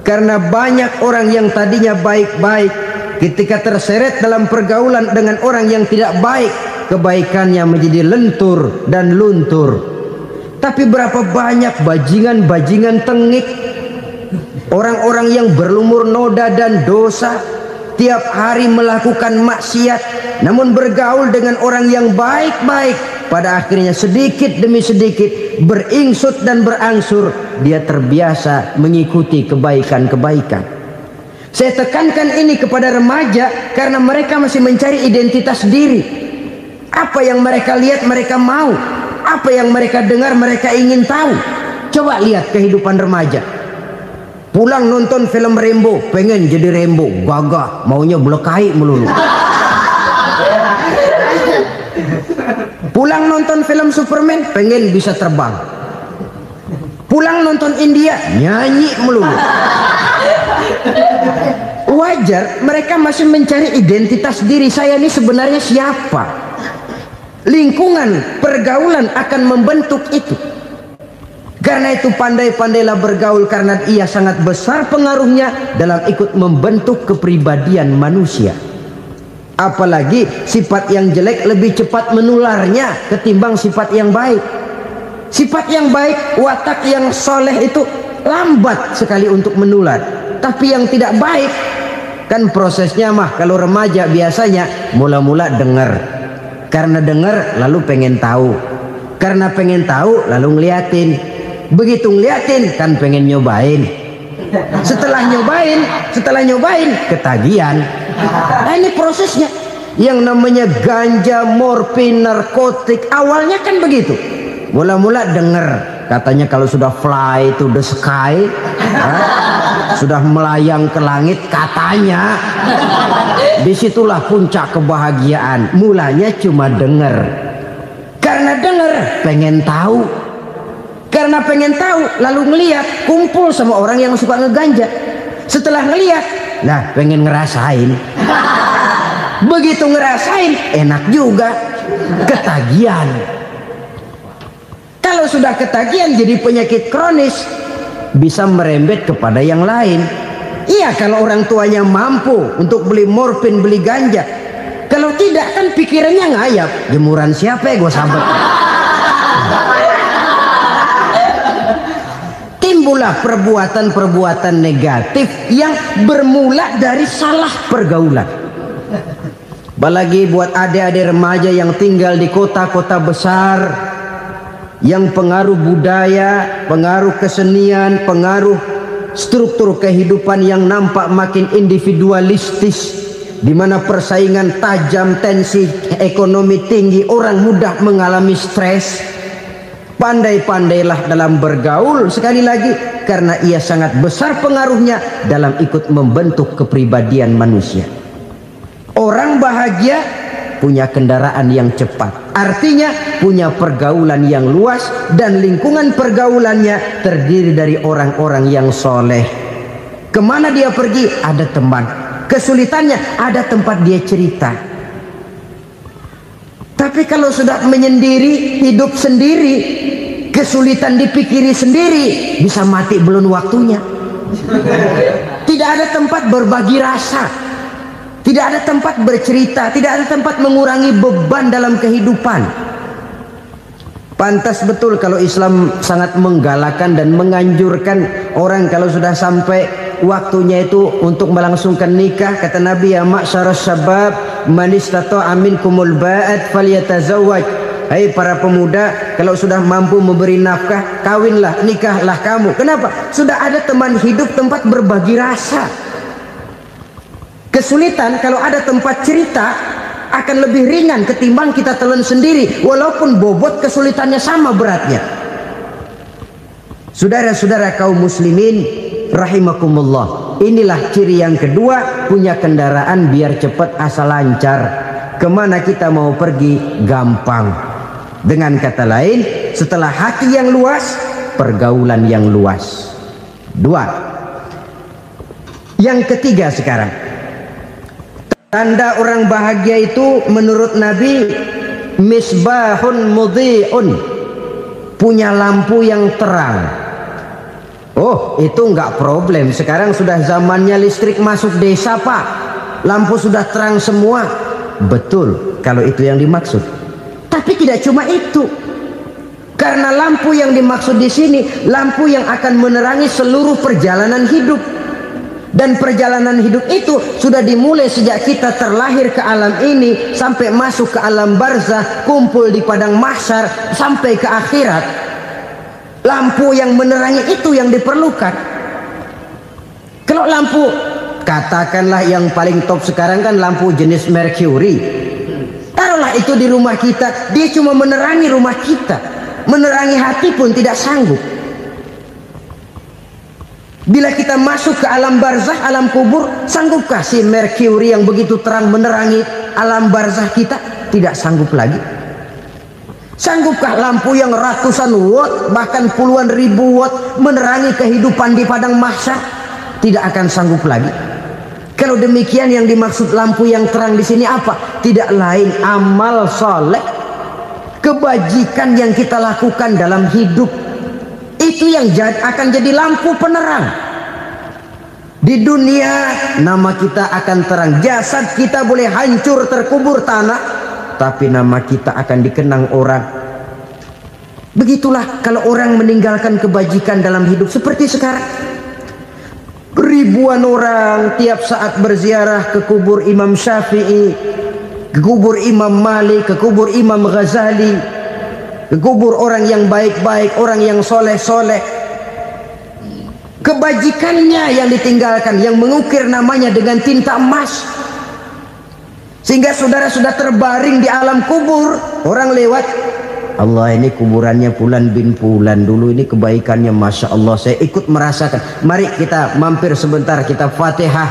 Speaker 4: Karena banyak orang yang tadinya baik-baik, ketika terseret dalam pergaulan dengan orang yang tidak baik, kebaikannya menjadi lentur dan luntur. Tapi berapa banyak bajingan-bajingan tengik, orang-orang yang berlumur noda dan dosa, tiap hari melakukan maksiat, namun bergaul dengan orang yang baik-baik, pada akhirnya sedikit demi sedikit beringsut dan berangsur dia terbiasa mengikuti kebaikan-kebaikan. Saya tekankan ini kepada remaja karena mereka masih mencari identitas diri. Apa yang mereka lihat mereka mau, apa yang mereka dengar mereka ingin tahu. Coba lihat kehidupan remaja. Pulang nonton film Rambo, pengen jadi Rambo, gagah, maunya belekai melulu. Pulang nonton film Superman, pengen bisa terbang. Pulang nonton India, nyanyi melulu. Wajar, mereka masih mencari identitas diri. Saya ini sebenarnya siapa? Lingkungan, pergaulan akan membentuk itu. Karena itu pandai-pandailah bergaul, karena ia sangat besar pengaruhnya dalam ikut membentuk kepribadian manusia. Apalagi sifat yang jelek lebih cepat menularnya ketimbang sifat yang baik. Sifat yang baik, watak yang soleh itu lambat sekali untuk menular. Tapi yang tidak baik, kan prosesnya mah kalau remaja biasanya mula-mula dengar. Karena dengar lalu pengen tahu. Karena pengen tahu lalu ngeliatin. Begitu ngeliatin kan pengen nyobain. Setelah nyobain ketagihan. Nah, ini prosesnya. Yang namanya ganja, morfin, narkotik awalnya kan begitu. Mula-mula denger katanya kalau sudah fly to the sky, sudah melayang ke langit katanya, disitulah puncak kebahagiaan. Mulanya cuma denger. Karena denger pengen tahu. Karena pengen tahu lalu ngeliat, kumpul sama orang yang suka ngeganja. Setelah ngeliat, nah pengen ngerasain. Begitu ngerasain enak juga, ketagihan. Kalau sudah ketagihan jadi penyakit kronis, bisa merembet kepada yang lain. Iya, kalau orang tuanya mampu untuk beli morfin, beli ganja. Kalau tidak kan pikirannya ngayap, jemuran siapa ya gue sabet. Timbullah perbuatan-perbuatan negatif yang bermula dari salah pergaulan. Apalagi buat adik-adik remaja yang tinggal di kota-kota besar, yang pengaruh budaya, pengaruh kesenian, pengaruh struktur kehidupan yang nampak makin individualistis, di mana persaingan tajam, tensi ekonomi tinggi, orang mudah mengalami stres. Pandai-pandailah dalam bergaul, sekali lagi, karena ia sangat besar pengaruhnya dalam ikut membentuk kepribadian manusia. Orang bahagia punya kendaraan yang cepat, artinya punya pergaulan yang luas, dan lingkungan pergaulannya terdiri dari orang-orang yang soleh. Kemana dia pergi ada teman, kesulitannya ada tempat dia cerita. Tapi kalau sudah menyendiri, hidup sendiri, kesulitan dipikiri sendiri, bisa mati belum waktunya. Tidak ada tempat berbagi rasa, tidak ada tempat bercerita, tidak ada tempat mengurangi beban dalam kehidupan. Pantas betul kalau Islam sangat menggalakkan dan menganjurkan orang kalau sudah sampai waktunya itu untuk melangsungkan nikah. Kata Nabi, ya ma'syaras syabab man istata'a minkumul ba'at falyatazawwaj. Hai para pemuda, kalau sudah mampu memberi nafkah, kawinlah, nikahlah kamu. Kenapa? Sudah ada teman hidup, tempat berbagi rasa. Kesulitan kalau ada tempat cerita akan lebih ringan ketimbang kita telan sendiri, walaupun bobot kesulitannya sama beratnya. Saudara-saudara kaum muslimin rahimakumullah, inilah ciri yang kedua, punya kendaraan biar cepat asal lancar. Kemana kita mau pergi gampang. Dengan kata lain, setelah hati yang luas, pergaulan yang luas. Dua. Yang ketiga sekarang, tanda orang bahagia itu menurut Nabi, misbahun mudhi'un, punya lampu yang terang. Oh, itu enggak problem. Sekarang sudah zamannya listrik masuk desa, Pak. Lampu sudah terang semua. Betul, kalau itu yang dimaksud. Tapi tidak cuma itu. Karena lampu yang dimaksud di sini, lampu yang akan menerangi seluruh perjalanan hidup. Dan perjalanan hidup itu sudah dimulai sejak kita terlahir ke alam ini, sampai masuk ke alam barzah, kumpul di padang mahsyar, sampai ke akhirat. Lampu yang menerangi itu yang diperlukan. Kalau lampu, katakanlah yang paling top sekarang kan lampu jenis Mercury. Taruhlah itu di rumah kita, dia cuma menerangi rumah kita, menerangi hati pun tidak sanggup. Bila kita masuk ke alam barzah, alam kubur, sanggupkah si Mercury yang begitu terang menerangi alam barzah kita? Tidak sanggup lagi. Sanggupkah lampu yang ratusan watt, bahkan puluhan ribu watt menerangi kehidupan di padang mahsyar? Tidak akan sanggup lagi. Kalau demikian, yang dimaksud lampu yang terang di sini apa? Tidak lain amal soleh, kebajikan yang kita lakukan dalam hidup. Itu yang akan jadi lampu penerang. Di dunia nama kita akan terang, jasad kita boleh hancur terkubur tanah, tapi nama kita akan dikenang orang. Begitulah kalau orang meninggalkan kebajikan dalam hidup seperti sekarang. Ribuan orang tiap saat berziarah ke kubur Imam Syafi'i, ke kubur Imam Malik, ke kubur Imam Ghazali. ke kubur orang yang baik-baik, orang yang soleh-soleh. Kebajikannya yang ditinggalkan, yang mengukir namanya dengan tinta emas, sehingga saudara sudah terbaring di alam kubur. Orang lewat, Allah, ini kuburannya Fulan bin Fulan, dulu ini kebaikannya Masya Allah, saya ikut merasakan. Mari kita mampir sebentar, kita Fatihah,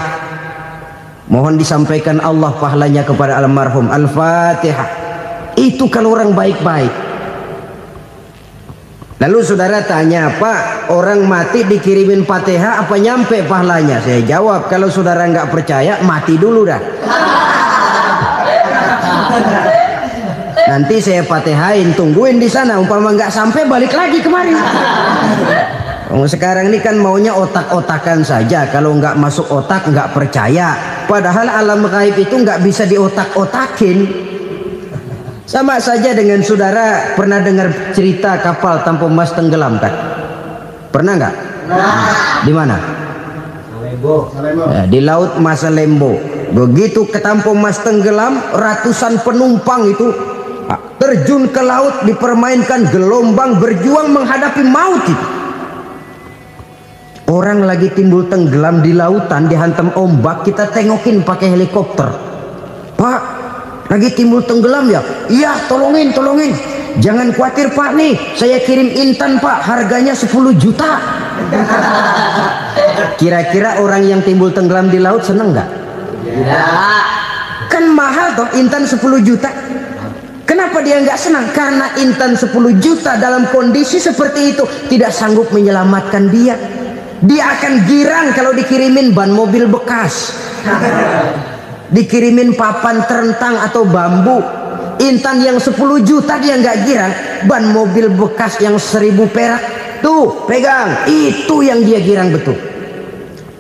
Speaker 4: mohon disampaikan Allah pahalanya kepada almarhum. Al-Fatihah. Itu kalau orang baik-baik. Lalu saudara tanya, Pak, orang mati dikirimin Fatihah apa nyampe pahalanya? Saya jawab, kalau saudara nggak percaya, mati dulu dah. Nanti saya Fatihain, tungguin di sana. Umpama nggak sampai, balik lagi kemari. Sekarang ini kan maunya otak-otakan saja. Kalau nggak masuk otak, nggak percaya. Padahal alam gaib itu nggak bisa diotak-otakin. Sama saja dengan saudara pernah dengar cerita kapal tanpa emas tenggelam kan? Pernah nggak? Di mana? Ya, di laut Masalembo. Begitu ke tanpa emas tenggelam, ratusan penumpang itu terjun ke laut, dipermainkan gelombang, berjuang menghadapi maut itu. Orang lagi timbul tenggelam di lautan, dihantam ombak, kita tengokin pakai helikopter. Pak, lagi timbul tenggelam ya? Iya, tolongin. Jangan khawatir Pak, nih saya kirim intan Pak, harganya 10 juta. Kira-kira orang yang timbul tenggelam di laut seneng nggak? Ya. Kan mahal toh intan 10 juta. Kenapa dia nggak senang? Karena intan 10 juta dalam kondisi seperti itu tidak sanggup menyelamatkan dia. Dia akan girang kalau dikirimin ban mobil bekas, dikirimin papan terentang atau bambu. Intan yang 10 juta dia nggak girang. Ban mobil bekas yang 1000 perak, tuh pegang, itu yang dia girang betul.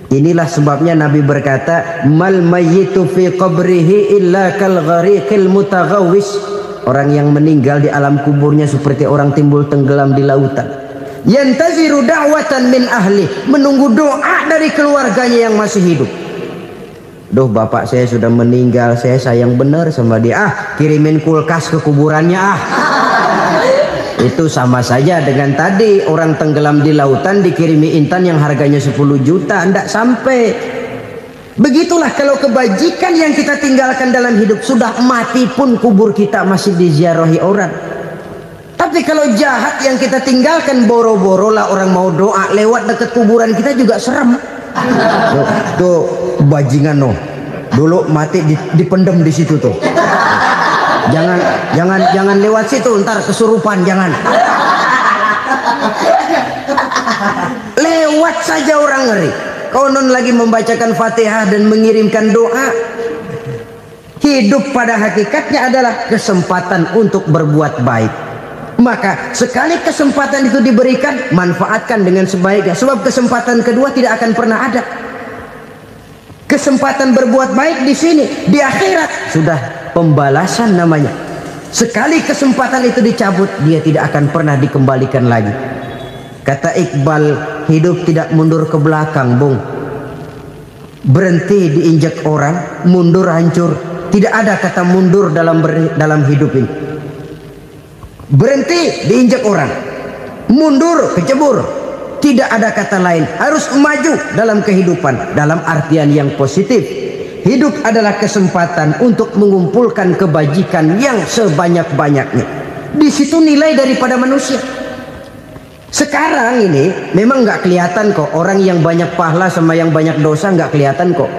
Speaker 4: Inilah sebabnya Nabi berkata, mal mayyitu fi qabrihi illa kal ghariqil mutaghawwis. Orang yang meninggal di alam kuburnya seperti orang timbul tenggelam di lautan. Yantaziru da'watan min ahli, menunggu doa dari keluarganya yang masih hidup. Duh, bapak saya sudah meninggal, saya sayang benar sama dia. Kirimin kulkas ke kuburannya Itu sama saja dengan tadi orang tenggelam di lautan dikirimi intan yang harganya 10 juta, tidak sampai. Begitulah kalau kebajikan yang kita tinggalkan dalam hidup, sudah mati pun kubur kita masih diziarahi orang. Tapi kalau jahat yang kita tinggalkan, boro-boro lah orang mau doa lewat dekat kuburan kita juga serem. Tuh bajingan no, dulu mati dipendem di situ tuh. Jangan lewat situ, ntar kesurupan, jangan. Lewat saja orang ngeri. Konon lagi membacakan Fatihah dan mengirimkan doa. Hidup pada hakikatnya adalah kesempatan untuk berbuat baik. Maka sekali kesempatan itu diberikan, manfaatkan dengan sebaiknya. Sebab kesempatan kedua tidak akan pernah ada. Kesempatan berbuat baik di sini, di akhirat sudah pembalasan namanya. Sekali kesempatan itu dicabut, dia tidak akan pernah dikembalikan lagi. Kata Iqbal, hidup tidak mundur ke belakang, Bung. Berhenti diinjak orang, mundur hancur. Tidak ada kata mundur dalam hidup ini. Berhenti diinjak orang, mundur kecebur. Tidak ada kata lain, harus maju dalam kehidupan dalam artian yang positif. Hidup adalah kesempatan untuk mengumpulkan kebajikan yang sebanyak-banyaknya. Di situ nilai daripada manusia. Sekarang ini memang nggak kelihatan kok, orang yang banyak pahala sama yang banyak dosa nggak kelihatan kok.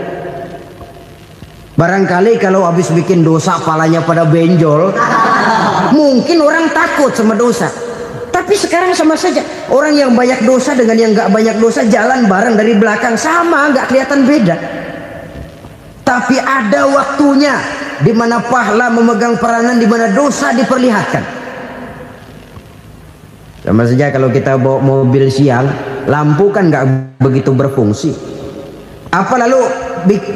Speaker 4: Barangkali kalau habis bikin dosa palanya pada benjol, mungkin orang takut sama dosa. Tapi sekarang sama saja, orang yang banyak dosa dengan yang nggak banyak dosa jalan bareng dari belakang, sama, nggak kelihatan beda. Tapi ada waktunya di mana pahala memegang peranan, di mana dosa diperlihatkan. Sama saja kalau kita bawa mobil siang, lampu kan nggak begitu berfungsi. Apa lalu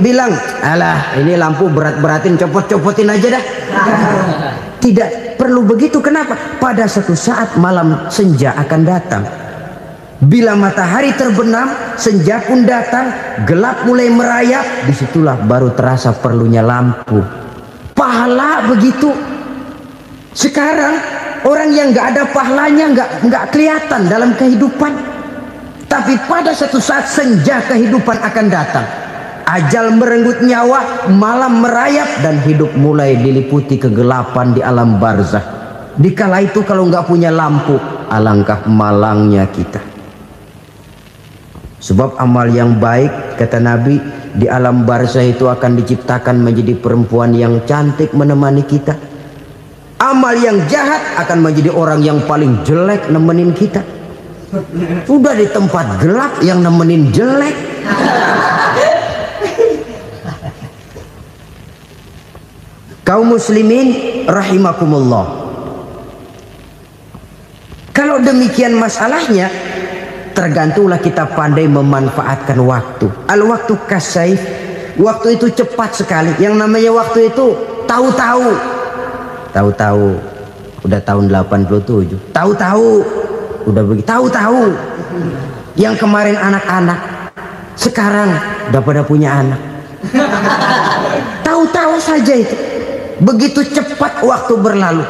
Speaker 4: bilang, alah ini lampu berat-beratin, copot-copotin aja dah. Tidak perlu begitu. Kenapa? Pada satu saat malam senja akan datang. Bila matahari terbenam, senja pun datang, gelap mulai merayap, disitulah baru terasa perlunya lampu. Pahala begitu. Sekarang orang yang nggak ada pahalanya, nggak kelihatan dalam kehidupan. Tapi pada satu saat senja kehidupan akan datang, ajal merenggut nyawa, malam merayap, dan hidup mulai diliputi kegelapan di alam barzah. Dikala itu kalau nggak punya lampu, alangkah malangnya kita. Sebab amal yang baik, kata Nabi, di alam barzah itu akan diciptakan menjadi perempuan yang cantik menemani kita. Amal yang jahat akan menjadi orang yang paling jelek nemenin kita. Udah di tempat gelap yang nemenin jelek. Kaum muslimin rahimakumullah. Kalau demikian masalahnya, tergantunglah kita pandai memanfaatkan waktu. Al-waktu kasayf. Waktu itu cepat sekali. Yang namanya waktu itu tahu-tahu. Tahu-tahu udah tahun 87. Tahu-tahu udah begitu. Tahu-tahu yang kemarin anak-anak, sekarang udah pada punya anak. Tahu-tahu saja itu. Begitu cepat waktu berlalu.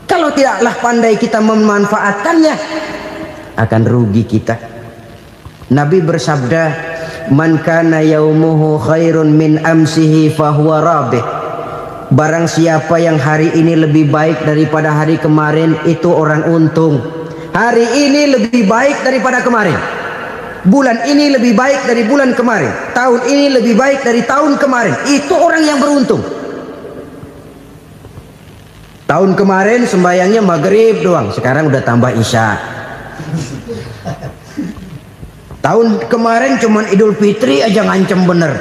Speaker 4: Kalau tidaklah pandai kita memanfaatkannya, akan rugi kita. Nabi bersabda, "Man kana yaumuhu khairun min amsihi fahuwa rabih." Barang siapa yang hari ini lebih baik daripada hari kemarin, itu orang untung. Hari ini lebih baik daripada kemarin. Bulan ini lebih baik dari bulan kemarin. Tahun ini lebih baik dari tahun kemarin. Itu orang yang beruntung. Tahun kemarin sembayangnya maghrib doang, sekarang udah tambah isya. Tahun kemarin cuman Idul Fitri aja ngancem bener,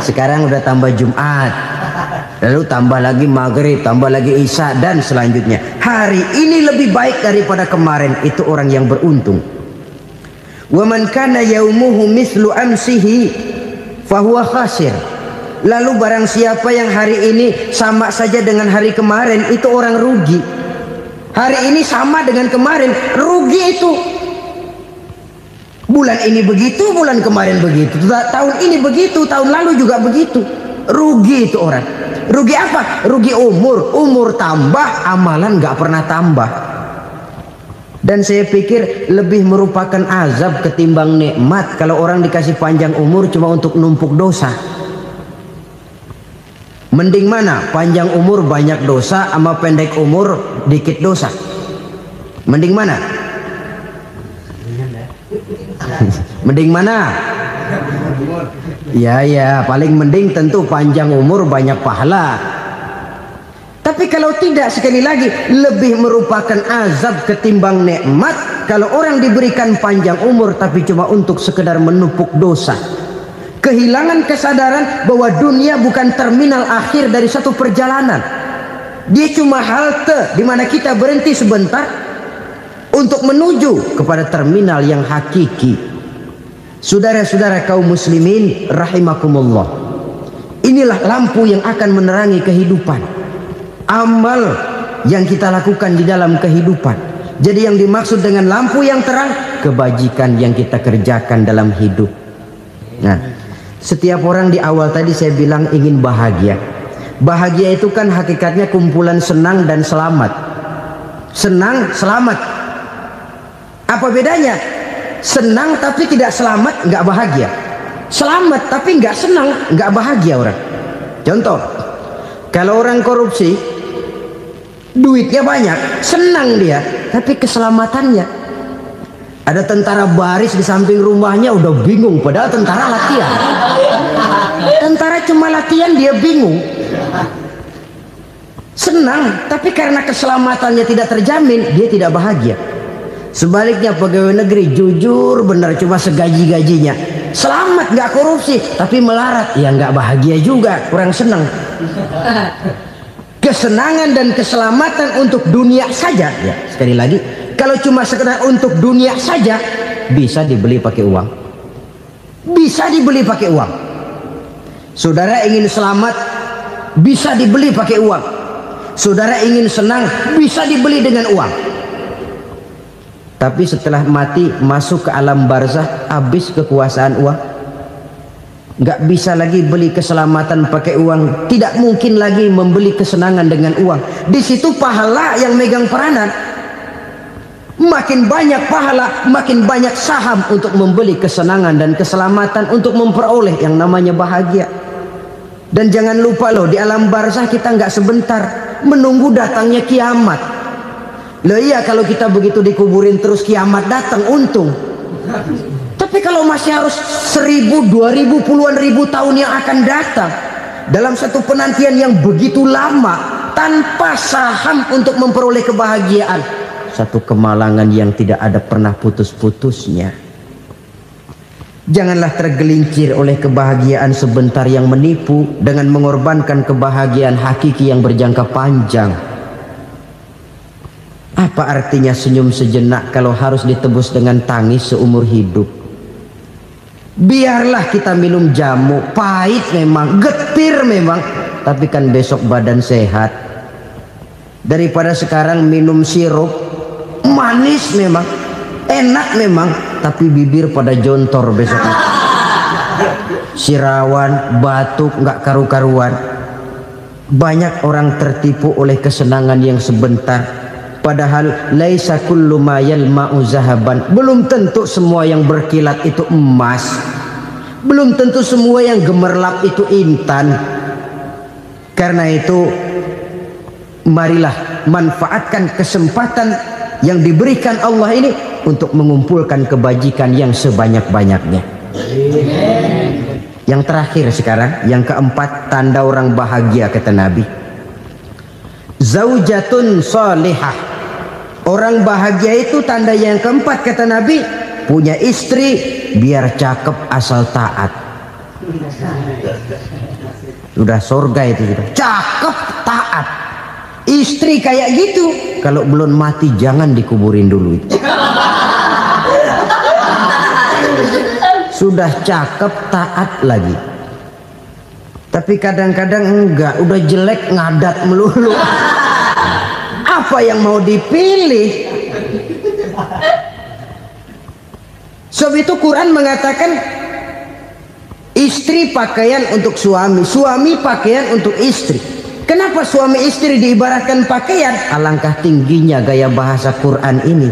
Speaker 4: sekarang udah tambah Jumat, lalu tambah lagi maghrib, tambah lagi isya, dan selanjutnya. Hari ini lebih baik daripada kemarin, itu orang yang beruntung. Wa man kana yaumuhu mislu amsihi fahuwa khasir. Lalu barang siapa yang hari ini sama saja dengan hari kemarin, itu orang rugi. Hari ini sama dengan kemarin, rugi itu. Bulan ini begitu, bulan kemarin begitu, tahun ini begitu, tahun lalu juga begitu. Rugi itu orang. Rugi apa? Rugi umur. Umur tambah, amalan nggak pernah tambah. Dan saya pikir lebih merupakan azab ketimbang nikmat kalau orang dikasih panjang umur cuma untuk numpuk dosa. Mending mana? Panjang umur banyak dosa sama pendek umur dikit dosa? Mending mana? Mending mana? Ya, paling mending tentu panjang umur banyak pahala. Tapi kalau tidak, sekali lagi, lebih merupakan azab ketimbang nikmat kalau orang diberikan panjang umur tapi cuma untuk sekedar menumpuk dosa. Kehilangan kesadaran bahwa dunia bukan terminal akhir dari satu perjalanan. Dia cuma halte di mana kita berhenti sebentar untuk menuju kepada terminal yang hakiki. Saudara-saudara kaum muslimin rahimakumullah. Inilah lampu yang akan menerangi kehidupan. Amal yang kita lakukan di dalam kehidupan. Jadi yang dimaksud dengan lampu yang terang, kebajikan yang kita kerjakan dalam hidup. Nah, setiap orang di awal tadi saya bilang ingin bahagia. Bahagia itu kan hakikatnya kumpulan senang dan selamat. Senang, selamat. Apa bedanya? Senang tapi tidak selamat, nggak bahagia. Selamat tapi nggak senang, nggak bahagia orang. Contoh, kalau orang korupsi, duitnya banyak, senang dia, tapi keselamatannya. Ada tentara baris di samping rumahnya udah bingung, padahal tentara latihan. Tentara cuma latihan, dia bingung. Senang, tapi karena keselamatannya tidak terjamin, dia tidak bahagia. Sebaliknya pegawai negeri jujur benar, cuma segaji-gajinya, selamat nggak korupsi, tapi melarat, ya nggak bahagia juga, kurang senang. Kesenangan dan keselamatan untuk dunia saja, ya sekali lagi, kalau cuma sekedar untuk dunia saja, bisa dibeli pakai uang. Bisa dibeli pakai uang. Saudara ingin selamat, bisa dibeli pakai uang. Saudara ingin senang, bisa dibeli dengan uang. Tapi setelah mati masuk ke alam barzah, habis kekuasaan uang. Nggak bisa lagi beli keselamatan pakai uang, tidak mungkin lagi membeli kesenangan dengan uang. Di situ pahala yang megang peranan. Makin banyak pahala, makin banyak saham untuk membeli kesenangan dan keselamatan, untuk memperoleh yang namanya bahagia. Dan jangan lupa loh, di alam barzah kita nggak sebentar, menunggu datangnya kiamat. Loh iya, kalau kita begitu dikuburin terus kiamat datang, untung. Tapi kalau masih harus 1000, 2000, puluhan ribu tahun yang akan datang dalam satu penantian yang begitu lama tanpa saham untuk memperoleh kebahagiaan, satu kemalangan yang tidak ada pernah putus-putusnya. Janganlah tergelincir oleh kebahagiaan sebentar yang menipu dengan mengorbankan kebahagiaan hakiki yang berjangka panjang. Apa artinya senyum sejenak kalau harus ditebus dengan tangis seumur hidup? Biarlah kita minum jamu, pahit memang, getir memang, tapi kan besok badan sehat. Daripada sekarang minum sirup, manis memang, enak memang, tapi bibir pada jontor besoknya. Sirawan, batuk, nggak karu-karuan. Banyak orang tertipu oleh kesenangan yang sebentar. Padahal laisa kullu ma yalma'u zahaban. Belum tentu semua yang berkilat itu emas. Belum tentu semua yang gemerlap itu intan. Karena itu marilah manfaatkan kesempatan yang diberikan Allah ini untuk mengumpulkan kebajikan yang sebanyak-banyaknya. Yang terakhir sekarang, yang keempat, tanda orang bahagia kata Nabi. Zaujatun salihah. Orang bahagia itu tanda yang keempat kata Nabi, punya istri biar cakep asal taat. Sudah surga itu sudah. Cakep taat. Istri kayak gitu, kalau belum mati jangan dikuburin dulu itu. Sudah cakep taat lagi. Tapi kadang-kadang enggak, udah jelek ngadat melulu. Apa yang mau dipilih? Sebab itu Quran mengatakan istri pakaian untuk suami, suami pakaian untuk istri. Kenapa suami istri diibaratkan pakaian? Alangkah tingginya gaya bahasa Quran ini.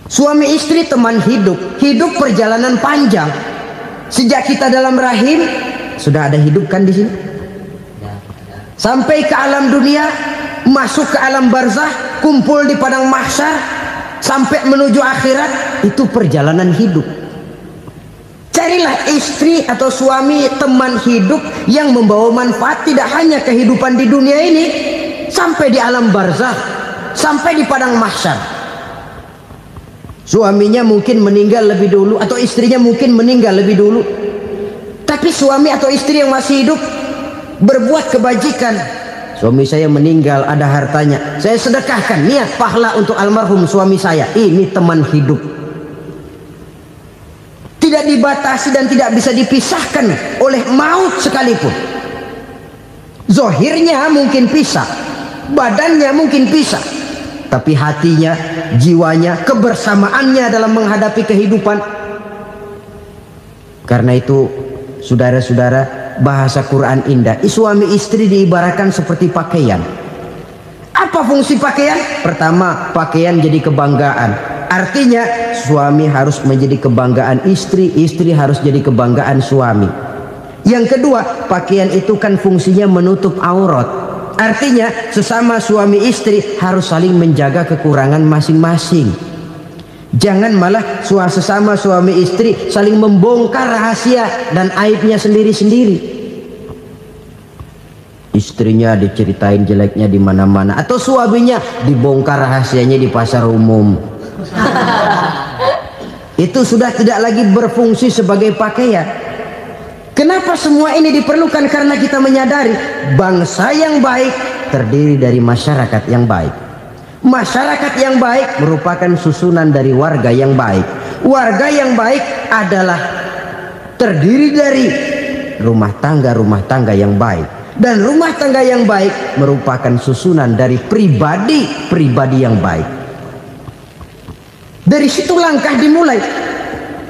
Speaker 4: Suami istri teman hidup, hidup perjalanan panjang. Sejak kita dalam rahim sudah ada hidup kan di sini. Sampai ke alam dunia, masuk ke alam barzah, kumpul di padang mahsyar, sampai menuju akhirat, itu perjalanan hidup. Carilah istri atau suami teman hidup yang membawa manfaat tidak hanya kehidupan di dunia ini, sampai di alam barzah, sampai di padang mahsyar. Suaminya mungkin meninggal lebih dulu, atau istrinya mungkin meninggal lebih dulu, tapi suami atau istri yang masih hidup berbuat kebajikan. Suami saya meninggal, ada hartanya, saya sedekahkan, niat pahala untuk almarhum suami saya. Ini teman hidup. Tidak dibatasi dan tidak bisa dipisahkan oleh maut sekalipun. Zohirnya mungkin pisah, badannya mungkin pisah, tapi hatinya, jiwanya, kebersamaannya dalam menghadapi kehidupan. Karena itu saudara-saudara, bahasa Quran indah. Suami istri diibaratkan seperti pakaian. Apa fungsi pakaian? Pertama, pakaian jadi kebanggaan. Artinya suami harus menjadi kebanggaan istri, istri harus jadi kebanggaan suami. Yang kedua, pakaian itu kan fungsinya menutup aurat. Artinya sesama suami istri harus saling menjaga kekurangan masing-masing. Jangan malah sesama suami istri saling membongkar rahasia dan aibnya sendiri-sendiri. Istrinya diceritain jeleknya di mana-mana, atau suaminya dibongkar rahasianya di pasar umum. Itu sudah tidak lagi berfungsi sebagai pakaian. Kenapa semua ini diperlukan? Karena kita menyadari bangsa yang baik terdiri dari masyarakat yang baik. Masyarakat yang baik merupakan susunan dari warga yang baik. Warga yang baik adalah terdiri dari rumah tangga yang baik. Dan rumah tangga yang baik merupakan susunan dari pribadi yang baik. Dari situ langkah dimulai.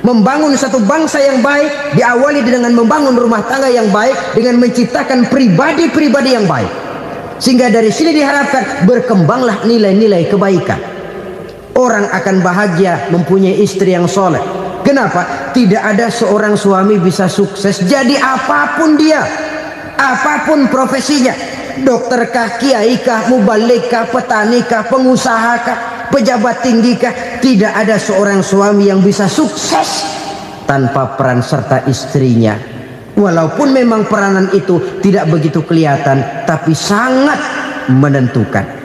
Speaker 4: Membangun satu bangsa yang baik diawali dengan membangun rumah tangga yang baik, dengan menciptakan pribadi-pribadi yang baik. Sehingga dari sini diharapkan berkembanglah nilai-nilai kebaikan. Orang akan bahagia mempunyai istri yang soleh. Kenapa? Tidak ada seorang suami bisa sukses jadi apapun dia, apapun profesinya, dokterkah, kiaikah, mubalikah, petanikah, pengusahakah, pejabat tinggikah. Tidak ada seorang suami yang bisa sukses tanpa peran serta istrinya. Walaupun memang peranan itu tidak begitu kelihatan, tapi sangat menentukan.